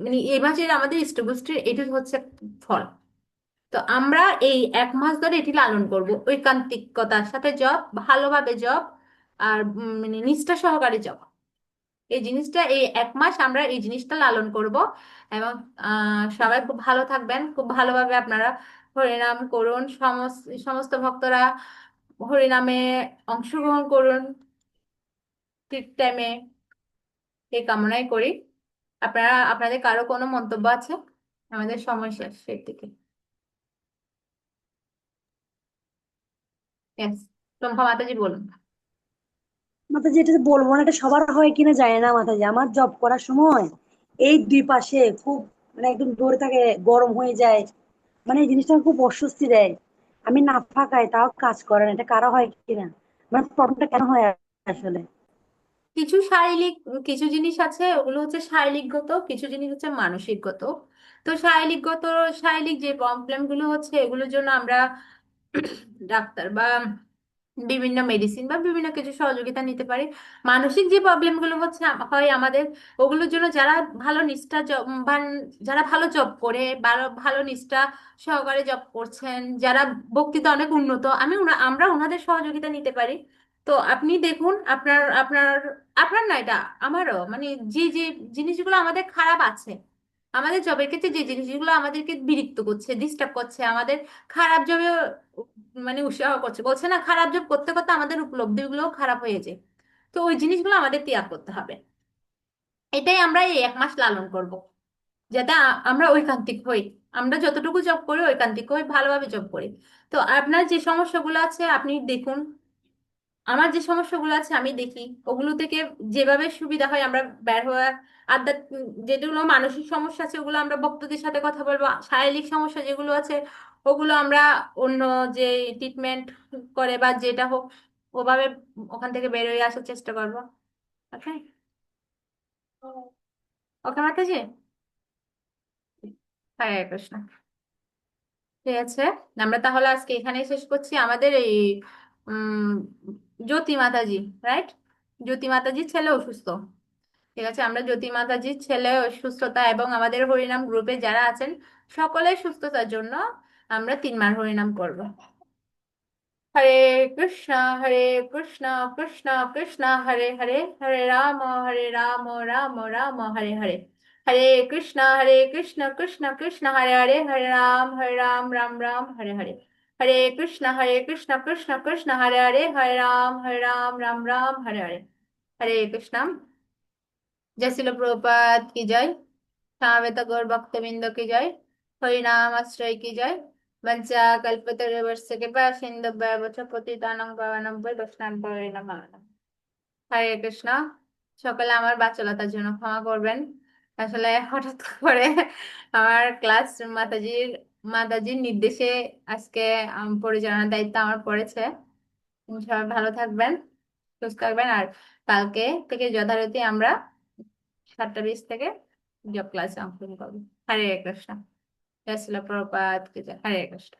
মানে এই মাসের আমাদের ইষ্টগোষ্ঠীর এটি হচ্ছে ফল। তো আমরা এই 1 মাস ধরে এটি লালন করব, ঐকান্তিকতার সাথে জব, ভালোভাবে জব, আর মানে নিষ্ঠা সহকারে জব। এই জিনিসটা এই 1 মাস আমরা এই জিনিসটা লালন করব। এবং সবাই খুব ভালো থাকবেন, খুব ভালোভাবে আপনারা হরিনাম করুন, সমস্ত সমস্ত ভক্তরা হরিনামে অংশগ্রহণ করুন ঠিক টাইমে, এই কামনাই করি। আপনাদের কারো কোনো মন্তব্য আছে? আমাদের সময় শেষ এর দিকে। ইয়েস, টুম্পা মাতাজি বলুন। মাতাজি, এটা যে বলবো না, এটা সবার হয় কিনা যায় না মাতাজি। আমার জব করার সময় এই দুই পাশে খুব মানে একদম ধরে থাকে, গরম হয়ে যায়, মানে এই জিনিসটা আমার খুব অস্বস্তি দেয়। আমি না ফাঁকাই তাও কাজ করে না, এটা কারো হয় কিনা, মানে প্রবলেমটা কেন হয় আসলে? কিছু শারীরিক, কিছু জিনিস আছে ওগুলো হচ্ছে শারীরিকগত, কিছু জিনিস হচ্ছে মানসিকগত। তো শারীরিক যে প্রবলেম গুলো হচ্ছে এগুলোর জন্য আমরা ডাক্তার বা বিভিন্ন মেডিসিন বা বিভিন্ন কিছু সহযোগিতা নিতে পারি। মানসিক যে প্রবলেম গুলো হচ্ছে হয় আমাদের, ওগুলোর জন্য যারা ভালো নিষ্ঠা যারা ভালো জব করে, ভালো ভালো নিষ্ঠা সহকারে জব করছেন, যারা বক্তৃতা অনেক উন্নত, আমরা ওনাদের সহযোগিতা নিতে পারি। তো আপনি দেখুন আপনার আপনার আপনার না এটা আমারও, মানে যে যে জিনিসগুলো আমাদের খারাপ আছে, আমাদের জবের ক্ষেত্রে যে জিনিসগুলো আমাদেরকে বিরক্ত করছে, ডিস্টার্ব করছে, আমাদের খারাপ জবে মানে উৎসাহ করছে, বলছে না খারাপ জব করতে করতে আমাদের উপলব্ধিগুলো খারাপ হয়ে যায়। তো ওই জিনিসগুলো আমাদের ত্যাগ করতে হবে। এটাই আমরা এই 1 মাস লালন করব, যাতে আমরা ঐকান্তিক হই, আমরা যতটুকু জব করি ঐকান্তিক হই, ভালোভাবে জব করি। তো আপনার যে সমস্যাগুলো আছে আপনি দেখুন, আমার যে সমস্যাগুলো আছে আমি দেখি, ওগুলো থেকে যেভাবে সুবিধা হয় আমরা বের হওয়ার, যেগুলো মানসিক সমস্যা আছে ওগুলো আমরা ভক্তদের সাথে কথা বলবো, শারীরিক সমস্যা যেগুলো আছে ওগুলো আমরা অন্য যে ট্রিটমেন্ট করে বা যেটা হোক ওভাবে ওখান থেকে বেরোয় আসার চেষ্টা করবো। ওকে, ওকে মাতাজি, হরে কৃষ্ণ। ঠিক আছে, আমরা তাহলে আজকে এখানেই শেষ করছি আমাদের এই উম জ্যোতি মাতাজি, রাইট? জ্যোতি মাতাজির ছেলে অসুস্থ। ঠিক আছে, আমরা জ্যোতি মাতাজির ছেলে অসুস্থতা এবং আমাদের হরিনাম গ্রুপে যারা আছেন সকলের সুস্থতার জন্য আমরা 3 বার হরিনাম করব। হরে কৃষ্ণ হরে কৃষ্ণ কৃষ্ণ কৃষ্ণ হরে হরে, হরে রাম হরে রাম রাম রাম হরে হরে, হরে কৃষ্ণ কৃষ্ণ কৃষ্ণ হরে হরে, হরে রাম রাম রাম হরে হরে, হরে কৃষ্ণ কৃষ্ণ কৃষ্ণ হরে হরে, হরে রাম রাম রাম হরে হরে, হরে কৃষ্ণ। जय शिल प्रभुपाद की जय। समवेत गौर भक्तबिंद की जय। हरि नाम आश्रय की जय। वंचा कल्पतरुवर्ष कृपा सिंधु पतितानां पावनं वैष्णवाय नमः। হরে কৃষ্ণ। সকালে আমার বাচ্চালতার জন্য ক্ষমা করবেন। আসলে হঠাৎ করে আমার ক্লাস মাতাজির নির্দেশে আজকে পরিচালনার দায়িত্ব আমার পড়েছে। সবাই ভালো থাকবেন, সুস্থ থাকবেন। আর কালকে থেকে যথারীতি আমরা 7টা 20 থেকে যোগ ক্লাসে অংশগ্রহণ করবো। হরে কৃষ্ণ। জয় শিল প্রভুপাদ কি জয়। হরে কৃষ্ণ।